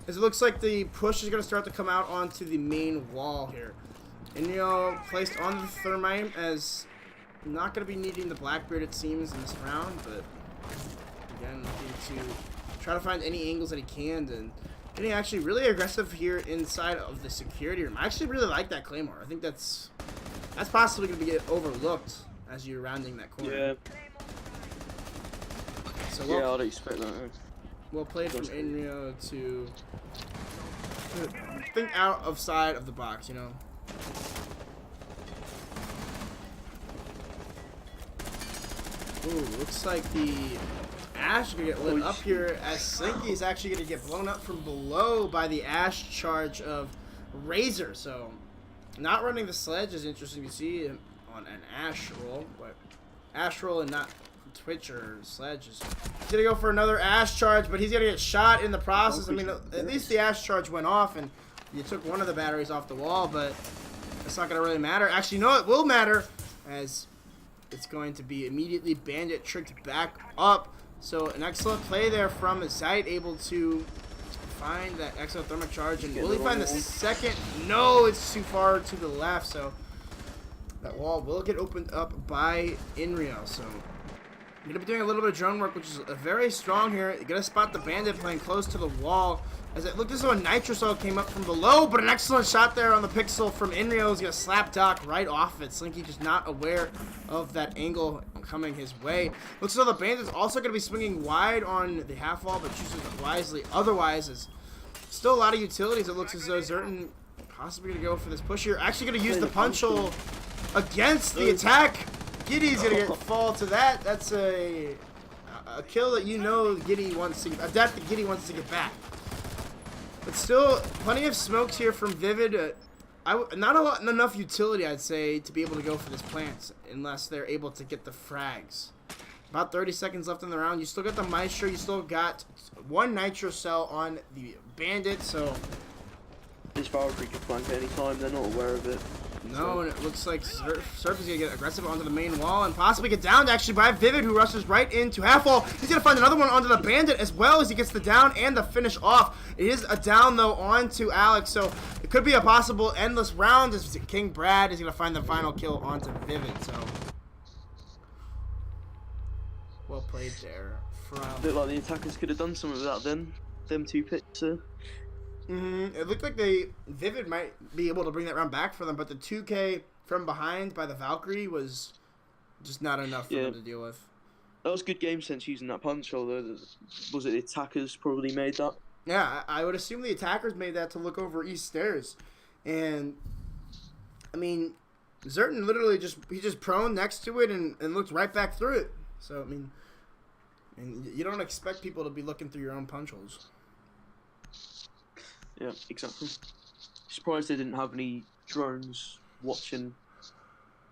As it looks like the push is going to start to come out onto the main wall here. Inyo placed on the Thermite as not going to be needing the Blackbeard, it seems, in this round, but again, looking to try to find any angles that he can, and getting actually really aggressive here inside of the security room. I actually really like that Claymore. I think that's possibly going to get overlooked as you're rounding that corner. Yeah. So yeah, I'd expect that. Well played from Inyo to think out of side of the box, you know. Ooh, looks like the Ash is going to get lit up here as Slinky is actually going to get blown up from below by the Ash charge of Razor. So, not running the sledge is interesting to see on an Ash roll, but Ash roll and not Twitch or sledge is going to go for another Ash charge, but he's going to get shot in the process. I mean, at least the Ash charge went off and you took one of the batteries off the wall, but it's not going to really matter. Actually, no, it will matter as it's going to be immediately Bandit tricked back up. So an excellent play there from Zeit, able to find that exothermic charge, and Getting will he the find the wrong one. second? No, it's too far to the left, so that wall will get opened up by Inrio. So I'm gonna be doing a little bit of drone work, which is very strong here. You're gonna spot the bandit playing close to the wall. As it looked as though a nitro cell came up from below, but an excellent shot there on the pixel from Inrio is gonna slap Doc right off it. Slinky just not aware of that angle coming his way. Looks as though the bandit's also gonna be swinging wide on the half wall, but chooses wisely. Otherwise, is still a lot of utilities. It looks as though Zerton possibly gonna go for this push here. Actually gonna use the punch hole against the attack. Giddy's gonna get fall to that. That's a kill that you know Giddy wants to, a death that Giddy wants to get back. But still, plenty of smokes here from Vivid. Not enough utility, I'd say, to be able to go for this plant unless they're able to get the frags. About 30 seconds left in the round. You still got the Maestro. You still got one nitro cell on the bandit. So This Valkyrie can flank at any time. They're not aware of it. no, and it looks like Surf is gonna get aggressive onto the main wall and possibly get downed actually by Vivid, who rushes right into half wall. He's gonna find another one onto the bandit as well as he gets the down and the finish off. It is a down though onto Alex, so it could be a possible endless round as King Brad is gonna find the final kill onto Vivid. So well played there from. Looked like the attackers could have done something without them two picks. It looked like Vivid might be able to bring that round back for them, but the 2K from behind by the Valkyrie was just not enough for them to deal with. That was good game sense using that punch, although was it the attackers probably made that? Yeah, I would assume the attackers made that to look over East Stairs. And, I mean, Zerton literally just prone next to it and looked right back through it. So, I mean, you don't expect people to be looking through your own punch holes. Yeah, exactly. Surprised they didn't have any drones watching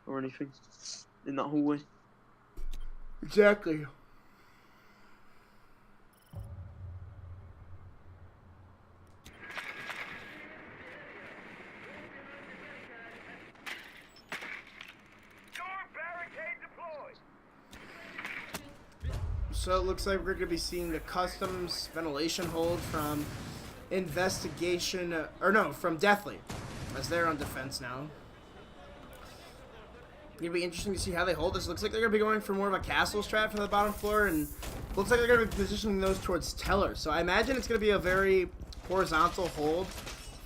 or anything in that hallway. Exactly. So it looks like we're going to be seeing the customs ventilation hold from Investigation, from Deathly, as they're on defense now. It'll be interesting to see how they hold this. Looks like they're going to be going for more of a castle strat from the bottom floor, and looks like they're going to be positioning those towards Teller. So I imagine it's going to be a very horizontal hold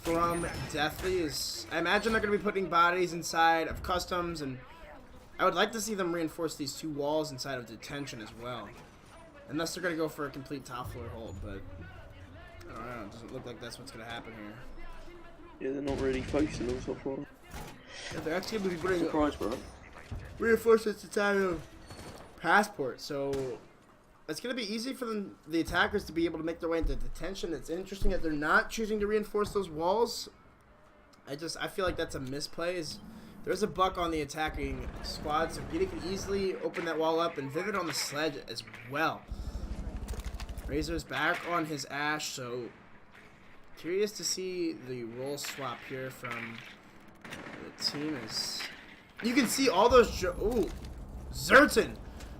from Deathly. I imagine they're going to be putting bodies inside of customs, and I would like to see them reinforce these two walls inside of detention as well. Unless they're going to go for a complete top floor hold, but I don't know. It doesn't look like that's what's going to happen here. Yeah, they're not really focusing on top floor. Yeah, they're actually going to be putting Surprise, bro. reinforcements inside of Passport, so it's going to be easy for the attackers to be able to make their way into detention. It's interesting that they're not choosing to reinforce those walls. I feel like that's a misplay. There's a buck on the attacking squad, so Giddy can easily open that wall up, and Vivid on the sledge as well. Razor's back on his Ash, so curious to see the role swap here from the team. As you can see all those. Ooh, Zerton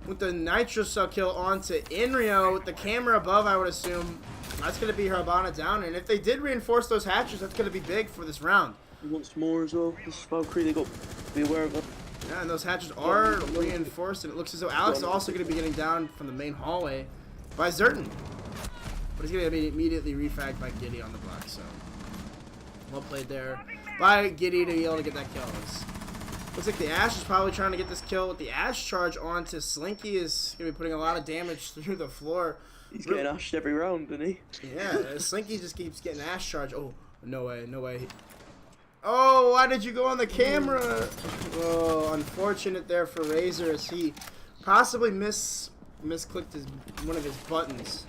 with the Nitro Cell kill onto Inrio with the camera above, I would assume. That's going to be Harbana down, and if they did reinforce those hatches, that's going to be big for this round. He wants more as well. This Valkyrie, they got to be aware of it. Yeah, and those hatches are reinforced, and it looks as though Alex is also going to be getting down from the main hallway by Zerton. But he's going to be immediately refagged by Giddy on the block, so well played there by Giddy to be able to get that kill. Looks like the Ash is probably trying to get this kill with the Ash charge onto Slinky. Is going to be putting a lot of damage through the floor. He's getting ashed every round, isn't he? Yeah, Slinky just keeps getting Ash charge. Oh, no way, no way. Oh, why did you go on the camera? Oh, unfortunate there for Razor as he possibly misclicked one of his buttons.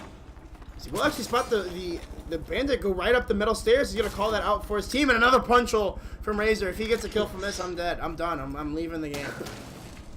So we'll actually spot the bandit go right up the metal stairs. He's gonna call that out for his team, and another punch hole from Razor. If he gets a kill from this, I'm dead. I'm done. I'm leaving the game.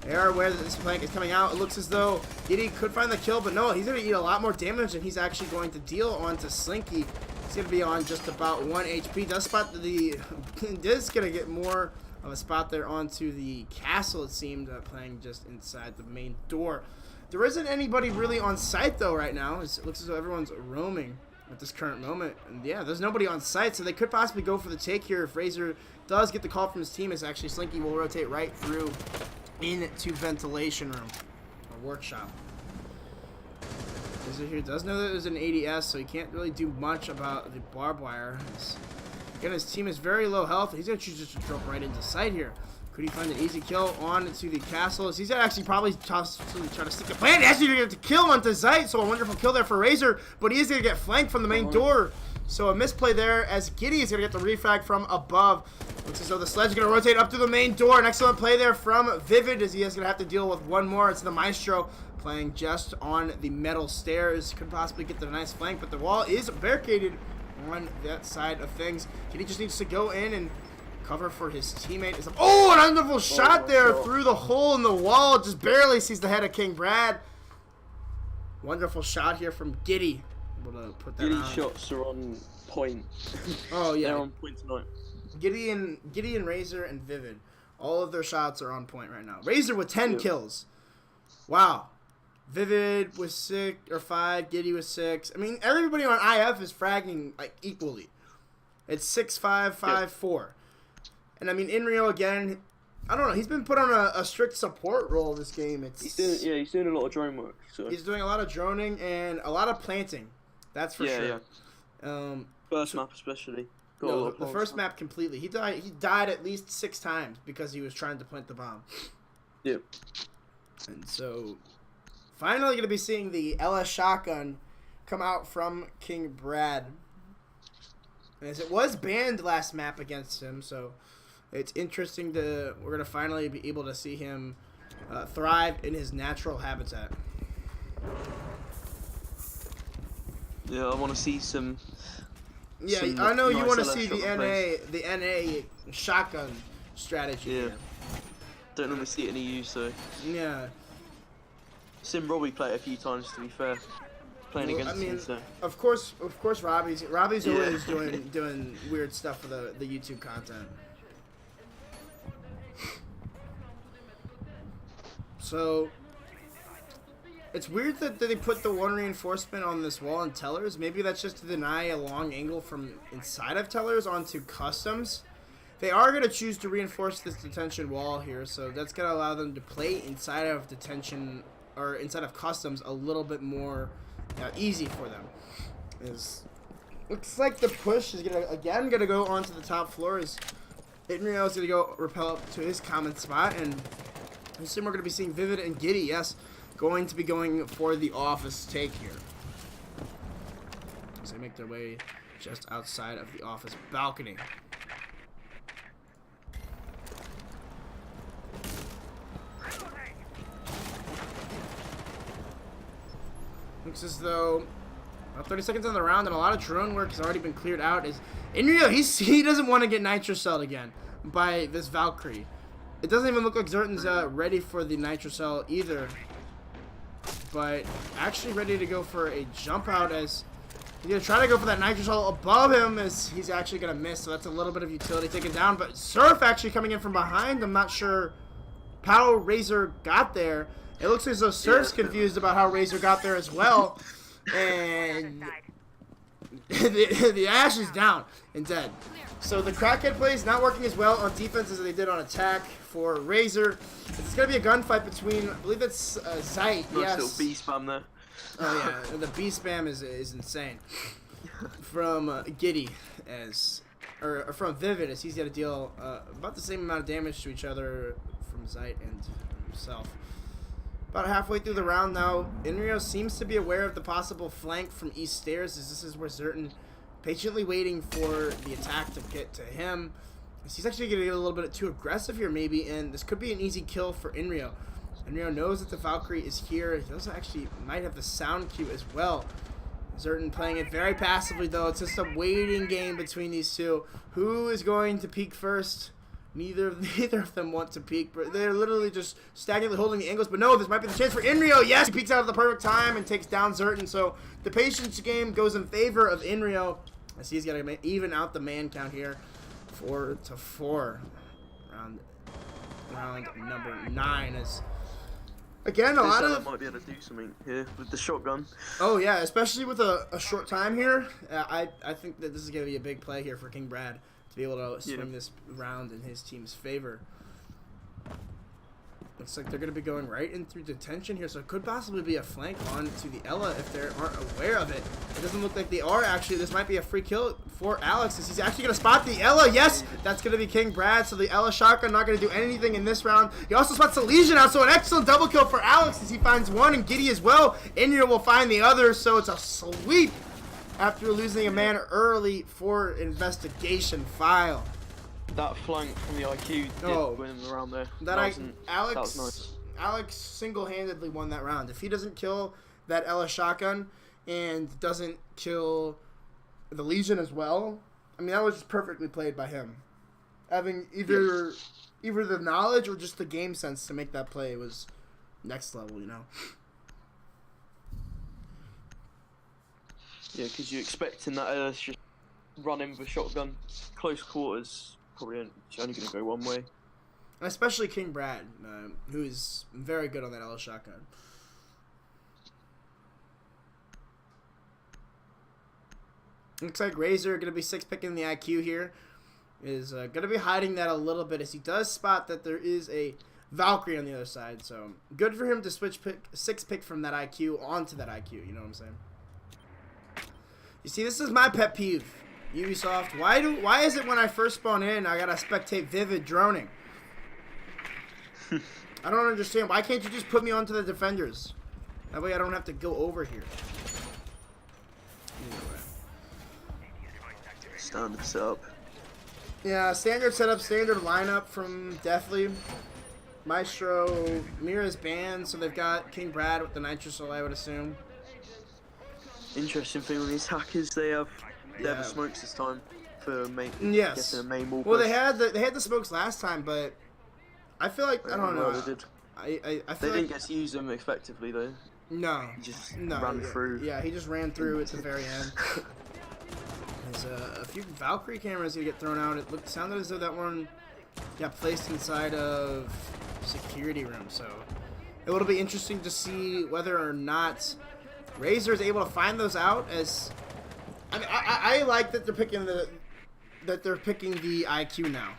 They are aware that this plank is coming out. It looks as though Giddy could find the kill, but no, he's gonna eat a lot more damage than he's actually going to deal onto Slinky. He's going to be on just about 1 HP. Does spot is going to get more of a spot there onto the castle, it seemed, playing just inside the main door. There isn't anybody really on site, though, right now. It looks as though everyone's roaming at this current moment. And yeah, there's nobody on site, so they could possibly go for the take here if Razor does get the call from his team. As actually Slinky will rotate right through into ventilation room or workshop. Razor here does know that there's an ADS, so he can't really do much about the barbed wire. Again, his team is very low health. He's going to choose just to jump right into sight here. Could he find an easy kill on to the castle? He's going to actually probably try to stick the plan. He's actually going to get the kill onto Zeit, so a wonderful kill there for Razor, but he is going to get flanked from the main door. So a misplay there as Giddy is going to get the refrag from above. Looks as though the sledge is going to rotate up to the main door. An excellent play there from Vivid as he is going to have to deal with one more. It's the Maestro playing just on the metal stairs. Could possibly get the nice flank, but the wall is barricaded on that side of things. Giddy just needs to go in and cover for his teammate. Oh, an wonderful shot there through the hole in the wall. Just barely sees the head of King Brad. Wonderful shot here from Giddy. Able to put that Giddy's shots are on point. Oh yeah, they're on point tonight. Giddy and Razor and Vivid, all of their shots are on point right now. Razor with 10 kills. Wow. Vivid was 6 or 5. Giddy was 6. I mean, everybody on IF is fragging like equally. It's 6-5, 5-4. And I mean, Inrio again, I don't know. He's been put on a strict support role this game. He's doing a lot of drone work. So. He's doing a lot of droning and a lot of planting. That's for sure. Yeah. First map especially. No, the first map completely. He died at least 6 times because he was trying to plant the bomb. Yep. And so, finally going to be seeing the LS shotgun come out from King Brad. As it was banned last map against him, so it's interesting we're going to finally be able to see him thrive in his natural habitat. Yeah, I want to see some. Yeah, I know you want to see the NA shotgun strategy. Yeah. Here. Don't normally see it in EU, so. Yeah. Sim Robbie played it a few times, to be fair. Playing against him, so. Of course, Robbie's always doing weird stuff for the YouTube content. So, it's weird that they put the one reinforcement on this wall in Tellers. Maybe that's just to deny a long angle from inside of Tellers onto Customs. They are going to choose to reinforce this detention wall here, so that's going to allow them to play inside of detention, or inside of Customs, a little bit more easy for them. Looks like the push is going to go onto the top floor. Inrio is going to go rappel up to his common spot, and I assume we're going to be seeing Vivid and Giddy, yes, going to be going for the office take here. As they make their way just outside of the office balcony. Looks as though about 30 seconds on the round and a lot of drone work has already been cleared out. Inrio, he doesn't want to get nitrocelled again by this Valkyrie. It doesn't even look like Zertan's ready for the nitrocell either. But actually ready to go for a jump out as he's going to try to go for that nitrocell above him as he's actually going to miss. So that's a little bit of utility taken down. But Surf actually coming in from behind. I'm not sure how Razor got there. It looks as though Surf's confused about how Razor got there as well. And the Ash is down and dead. So the Crackhead play is not working as well on defense as they did on attack for Razor. It's going to be a gunfight between, I believe it's Zeit. Nice little B spam there. Oh yeah, the B spam is insane. From Giddy or from Vivid as he's got to deal about the same amount of damage to each other from Zeit and himself. About halfway through the round now, Inrio seems to be aware of the possible flank from East Stairs, as this is where Zertan patiently waiting for the attack to get to him. He's actually going to get a little bit too aggressive here maybe, and this could be an easy kill for Inrio. Inrio knows that the Valkyrie is here. He also actually might have the sound cue as well. Zertan playing it very passively though. It's just a waiting game between these two. Who is going to peek first? Neither of them want to peek, but they're literally just stagnantly holding the angles. But no, this might be the chance for Inrio. Yes, he peeks out at the perfect time and takes down Zertan. So the patience game goes in favor of Inrio as he's got to even out the man count here. 4-4. Round number 9 as Again, a This lot Ella of... might be able to do something here with the shotgun. Oh, yeah, especially with a short time here. I think that this is going to be a big play here for King Brad to be able to swing this round in his team's favor. Looks like they're going to be going right in through detention here, so it could possibly be a flank onto the Ella if they aren't aware of it. It doesn't look like they are, actually. This might be a free kill for Alex, as he's actually going to spot the Ella. Yes, that's going to be King Brad, so the Ella shotgun not going to do anything in this round. He also spots the Legion out, so an excellent double kill for Alex as he finds one, and Giddy as well. Inyo will find the other, so it's a sweep after losing a man early for investigation file. That flank from the IQ did win him around there. Alex that was nice. Alex single-handedly won that round. If he doesn't kill that Ella shotgun and doesn't kill the Legion as well, I mean, that was just perfectly played by him. Having either the knowledge or just the game sense to make that play was next level, you know. Yeah, because you're expecting that Ella's just run in with a shotgun, close quarters. Probably only going to go one way. And especially King Brad, who is very good on that Ella shotgun. Looks like Razor going to be 6-picking the IQ here. Is going to be hiding that a little bit as he does spot that there is a Valkyrie on the other side. So good for him to switch 6-pick from that IQ onto that IQ. You know what I'm saying? You see, this is my pet peeve. Ubisoft, why is it when I first spawn in I gotta spectate Vivid droning? I don't understand. Why can't you just put me onto the defenders? That way I don't have to go over here. Standard setup. Yeah, standard setup, standard lineup from Deathly. Maestro, Mira's banned, so they've got King Brad with the Nitro Soul, I would assume. Interesting thing on these hackers, they have the smokes this time for getting a main wall. Well, they had the smokes last time, but I feel like I don't know. They did. I feel they like, didn't get to use them effectively though. No, He just ran through. Yeah, he just ran through at the very end. There's a few Valkyrie cameras gonna get thrown out. It sounded as though that one got placed inside of security room. So it will be interesting to see whether or not Razor is able to find those out. As I mean, I like that they're picking the IQ now.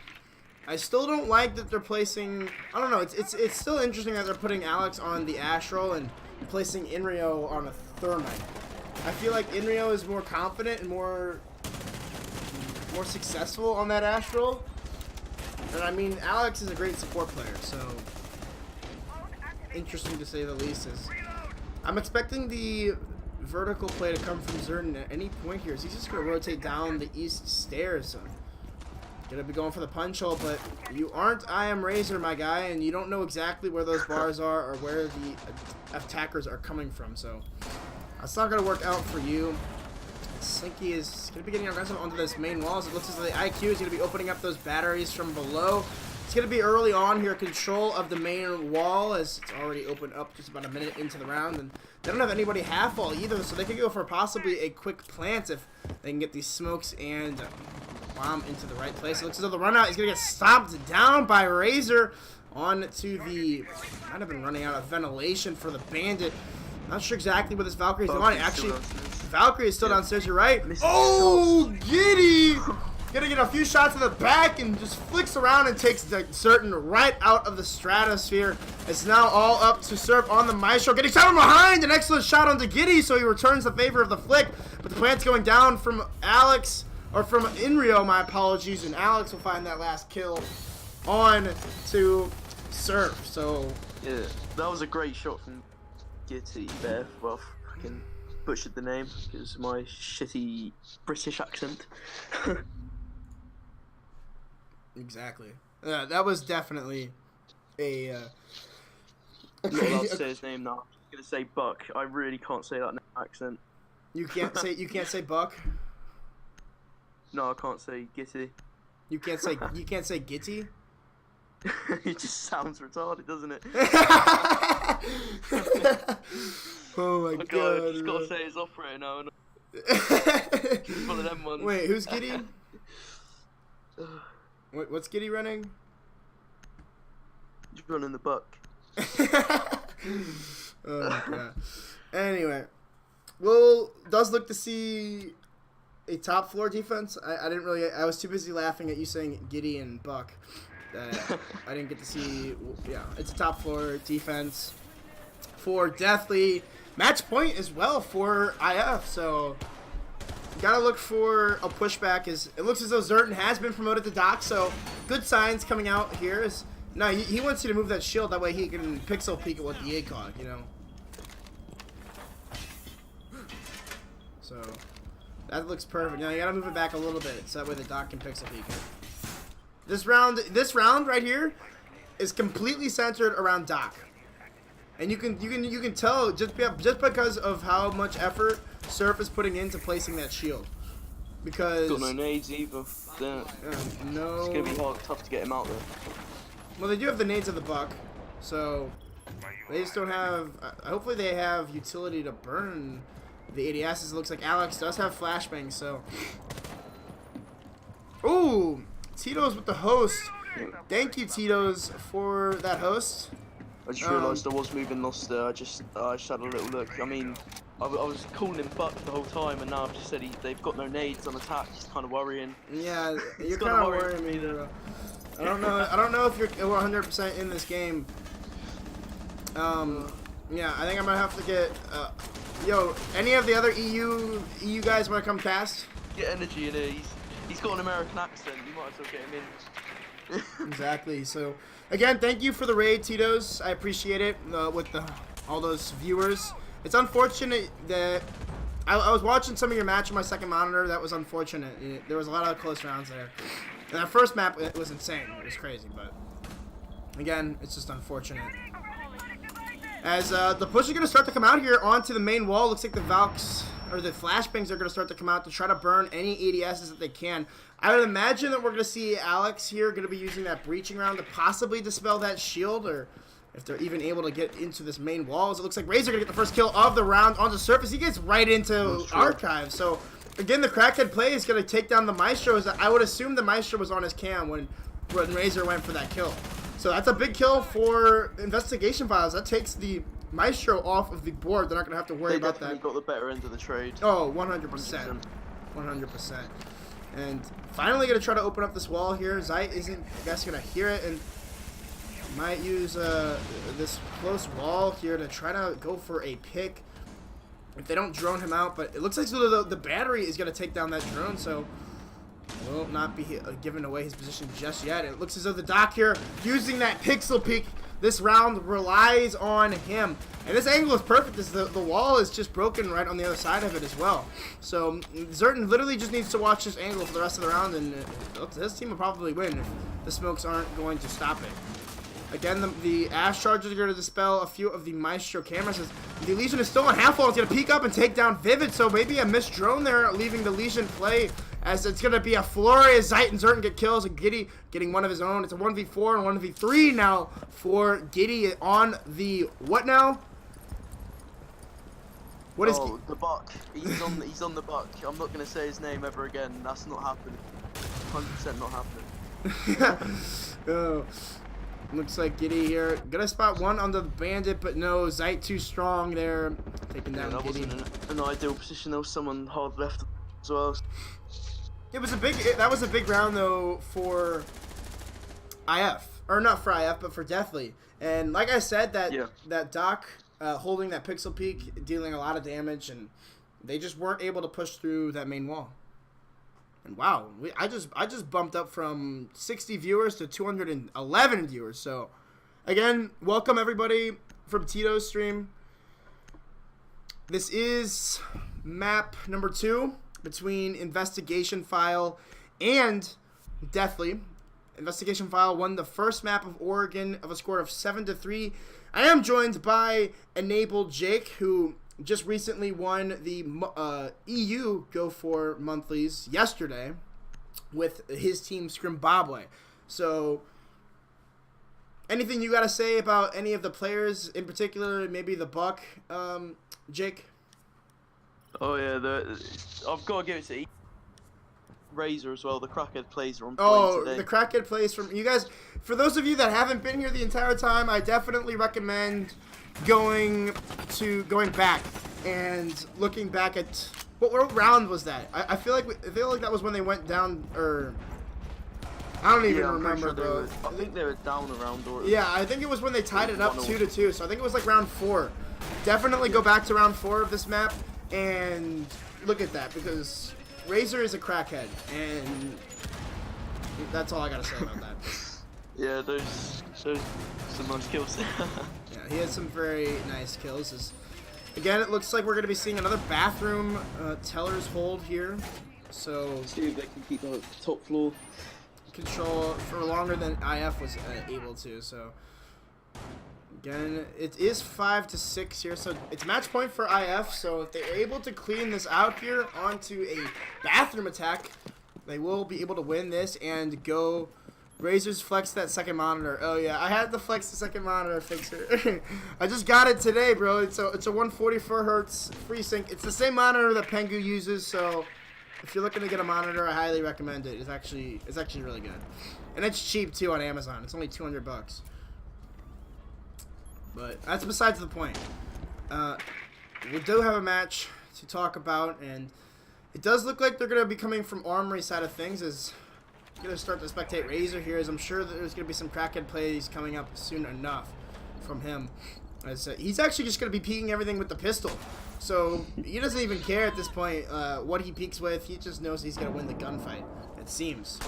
I still don't like that they're placing. I don't know. It's still interesting that they're putting Alex on the Astral and placing Inrio on a Thermite. I feel like Inrio is more confident and more successful on that Astral. And I mean, Alex is a great support player, so interesting to say the least. I'm expecting the vertical play to come from Zerden at any point here. So he's just going to rotate down the east stairs. So going to be going for the punch hole, but you aren't I Am Razor, my guy, and you don't know exactly where those bars are or where the attackers are coming from. So that's not going to work out for you. Slinky is going to be getting aggressive onto this main wall. As it looks as though the IQ is going to be opening up those batteries from below. It's going to be early on here, control of the main wall, as it's already opened up just about a minute into the round. And they don't have anybody half wall either, so they could go for possibly a quick plant if they can get these smokes and bomb into the right place. It looks as though the run out is going to get stomped down by Razor onto the... Might have been running out of ventilation for the Bandit. Not sure exactly what this Valkyrie is doing. Actually, Valkyrie is still downstairs, you're right. Oh, Giddy! Gonna get a few shots in the back and just flicks around and takes the Certain right out of the stratosphere. It's now all up to serve on the Maestro. Getting shot from behind! An excellent shot onto Giddy, so he returns the favor of the flick. But the plant's going down from Alex, or from Inrio, my apologies, and Alex will find that last kill on to Surf. So yeah, that was a great shot from Giddy there. Well, I can butchered the name because of my shitty British accent. Exactly. That was definitely a. I'm not allowed to say his name now. I'm gonna say Buck. I really can't say that accent. You can't say Buck. No, I can't say Gitty. You can't say Gitty. It just sounds retarded, doesn't it? Oh my god! I just gotta say his operator now. It's one of them ones. Wait, who's Giddy? What's Giddy running? He's running the Buck. Oh my god. Anyway, well, does look to see a top floor defense. I didn't really. I was too busy laughing at you saying Giddy and Buck. That I didn't get to see. Yeah, it's a top floor defense for Deathly. Match point as well for IF. So gotta look for a pushback. It looks as though Zerton has been promoted to Doc. So good signs coming out here. No, he wants you to move that shield. That way he can pixel peek it with the ACOG. You know. So that looks perfect. Now you gotta move it back a little bit so that way the Doc can pixel peek it. This round right here is completely centered around Doc, and you can tell just because of how much effort Surf is putting into placing that shield. Because got no nades either. No. It's gonna be tough to get him out there. Well, they do have the nades of the Buck, so they just don't have. Hopefully, they have utility to burn the ADSs. It looks like Alex does have flashbangs, so. Ooh. Tito's with the host. Thank you, Tito's, for that host. I just realised I was moving lost there. I just had a little look. I mean, I was calling him Buck the whole time, and now I've just said they've got no nades on attack. It's kind of worrying. Yeah, you're kind of worrying me, though. I don't know if you're 100% in this game. Yeah, I think I'm gonna have to get. Yo, any of the other EU guys want to come cast? Get energy in here. He's got an American accent. You might as well get him in. Exactly. So, again, thank you for the raid, Tito's. I appreciate it with all those viewers. It's unfortunate that I was watching some of your match on my second monitor. That was unfortunate. There was a lot of close rounds there. And that first map, it was insane. It was crazy. But, again, it's just unfortunate. As the push is going to start to come out here onto the main wall. Looks like the Valks, or the flashbangs, are going to start to come out to try to burn any ADSs that they can. I would imagine that we're going to see Alex here going to be using that breaching round to possibly dispel that shield, or if they're even able to get into this main wall. As it looks like Razor going to get the first kill of the round on the surface. He gets right into Archive. So, again, the Crackhead play is going to take down the Maestro. I would assume the Maestro was on his cam when Razor went for that kill. So that's a big kill for Investigation Files. That takes the Maestro off of the board. They're not going to have to worry about that. They got the better end of the trade. Oh, 100%. 100%. And finally going to try to open up this wall here. Zeit isn't, I guess, going to hear it and might use this close wall here to try to go for a pick if they don't drone him out. But it looks like the battery is going to take down that drone, so will not be giving away his position just yet. It looks as though the Doc here, using that pixel peek, this round relies on him. And this angle is perfect as the wall is just broken right on the other side of it as well. So Zerton literally just needs to watch this angle for the rest of the round, and his team will probably win if the smokes aren't going to stop it. Again, the Ash Chargers are going to dispel a few of the Maestro cameras. The Legion is still on half wall. It's going to peek up and take down Vivid, so maybe a missed drone there, leaving the Legion play, as it's going to be a flurry as Zeit and Zerton get kills, and Giddy getting one of his own. It's a 1v4 and 1v3 now for Giddy on the what now? What is the Buck? He's on the Buck. I'm not going to say his name ever again. That's not happening. 100% not happening. Oh. Looks like Giddy here. Gonna spot one on the Bandit, but no, Zeit too strong there. Taking down that Giddy. wasn't an ideal position. There was someone hard left as well. That was a big round though for IF, or not for IF, but for Deathly. And like I said, that Doc holding that pixel peek, dealing a lot of damage, and they just weren't able to push through that main wall. And wow, I just bumped up from 60 viewers to 211 viewers. So, again, welcome everybody from Tito's stream. This is map number 2 between Investigation File and Deathly. Investigation File won the first map of Oregon of a score of 7-3. I am joined by Enabled Jake, who just recently won the EU Go For Monthlies yesterday with his team Scrimbabwe. So, anything you got to say about any of the players in particular, maybe the Buck, Jake? Oh yeah, I've got to give it to Razor as well. The crackhead plays are on point Oh, today. the crackhead plays from you guys. For those of you that haven't been here the entire time, I definitely recommend going back and looking back at what round was that? I feel like that was when they went down, or I don't even I'm pretty remember, sure bro. I think they were down around or Yeah, I think it was when they tied it up 2-2. So I think it was like round 4. Definitely go back to round 4 of this map and look at that, because Razor is a crackhead, and that's all I gotta say about that. Yeah, those some nice kills. Yeah, he has some very nice kills. Again, it looks like we're gonna be seeing another bathroom teller's hold here. So See if they can keep the top floor. Control for longer than IF was able to. So again, it is 5-6 here, so it's match point for IF. So if they're able to clean this out here onto a bathroom attack, they will be able to win this and go. Razor's flex that second monitor. Oh yeah, I had to flex the second monitor fixer. I just got it today, bro. It's a 144 hertz FreeSync. It's the same monitor that Pengu uses, so if you're looking to get a monitor, I highly recommend it. It's actually really good, and it's cheap too on Amazon. It's only 200 bucks. But that's besides the point. We do have a match to talk about, and it does look like they're gonna be coming from Armory side of things. As gonna start to spectate Razor here, as I'm sure that there's gonna be some crackhead plays coming up soon enough from him. As he's actually just gonna be peeking everything with the pistol, so he doesn't even care at this point what he peeks with. He just knows he's gonna win the gunfight, it seems.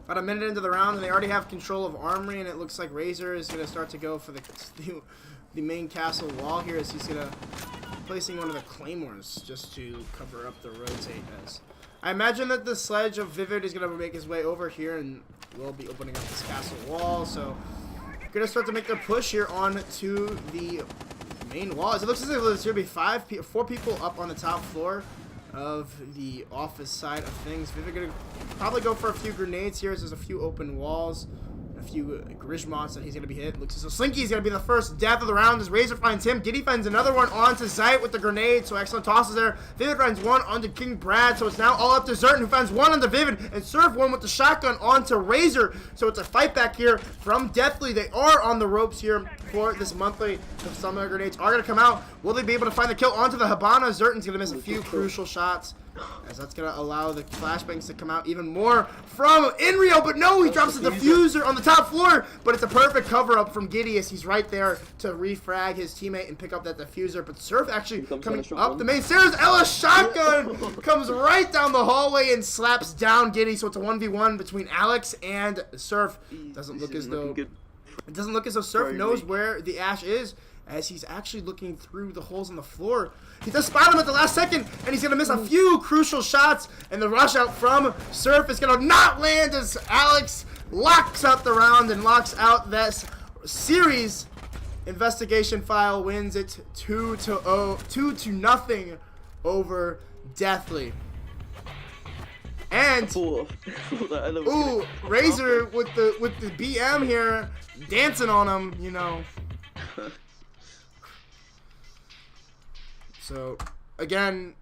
About a minute into the round, and they already have control of Armory, and it looks like Razor is gonna start to go for the main castle wall here, as he's gonna placing one of the claymores just to cover up the rotate. As I imagine that the sledge of Vivid is going to make his way over here, and will be opening up this castle wall. So, going to start to make their push here on to the main wall. As it looks as if there's going to be 4 people up on the top floor of the office side of things. Vivid going to probably go for a few grenades here, as there's a few open walls. A few Grismots that he's going to be hit. Looks as though Slinky's going to be the first death of the round as Razor finds him. Giddy finds another one onto Zeit with the grenade, so excellent tosses there. Vivid finds one onto King Brad, so it's now all up to Zertin, who finds one onto Vivid, and Surf one with the shotgun onto Razor. So it's a fight back here from Deathly. They are on the ropes here for this monthly. Some of the grenades are going to come out. Will they be able to find the kill onto the Habana? Zertin's going to miss a few crucial shots, as that's going to allow the flashbangs to come out even more from Inrio, but no, he drops the diffuser on the top floor, but it's a perfect cover-up from Giddy, as he's right there to refrag his teammate and pick up that diffuser, but Surf actually coming up the main stairs. Ella shotgun comes right down the hallway and slaps down Giddy, so it's a 1v1 between Alex and Surf. Doesn't look as though Surf knows where the Ash is, as he's actually looking through the holes in the floor. He does spot him at the last second, and he's going to miss a few crucial shots, and the rush out from Surf is going to not land, as Alex locks out the round and locks out this series. Investigation File wins it 2-0 over Deathly. And ooh, Razor with the BM here dancing on him, you know. So again,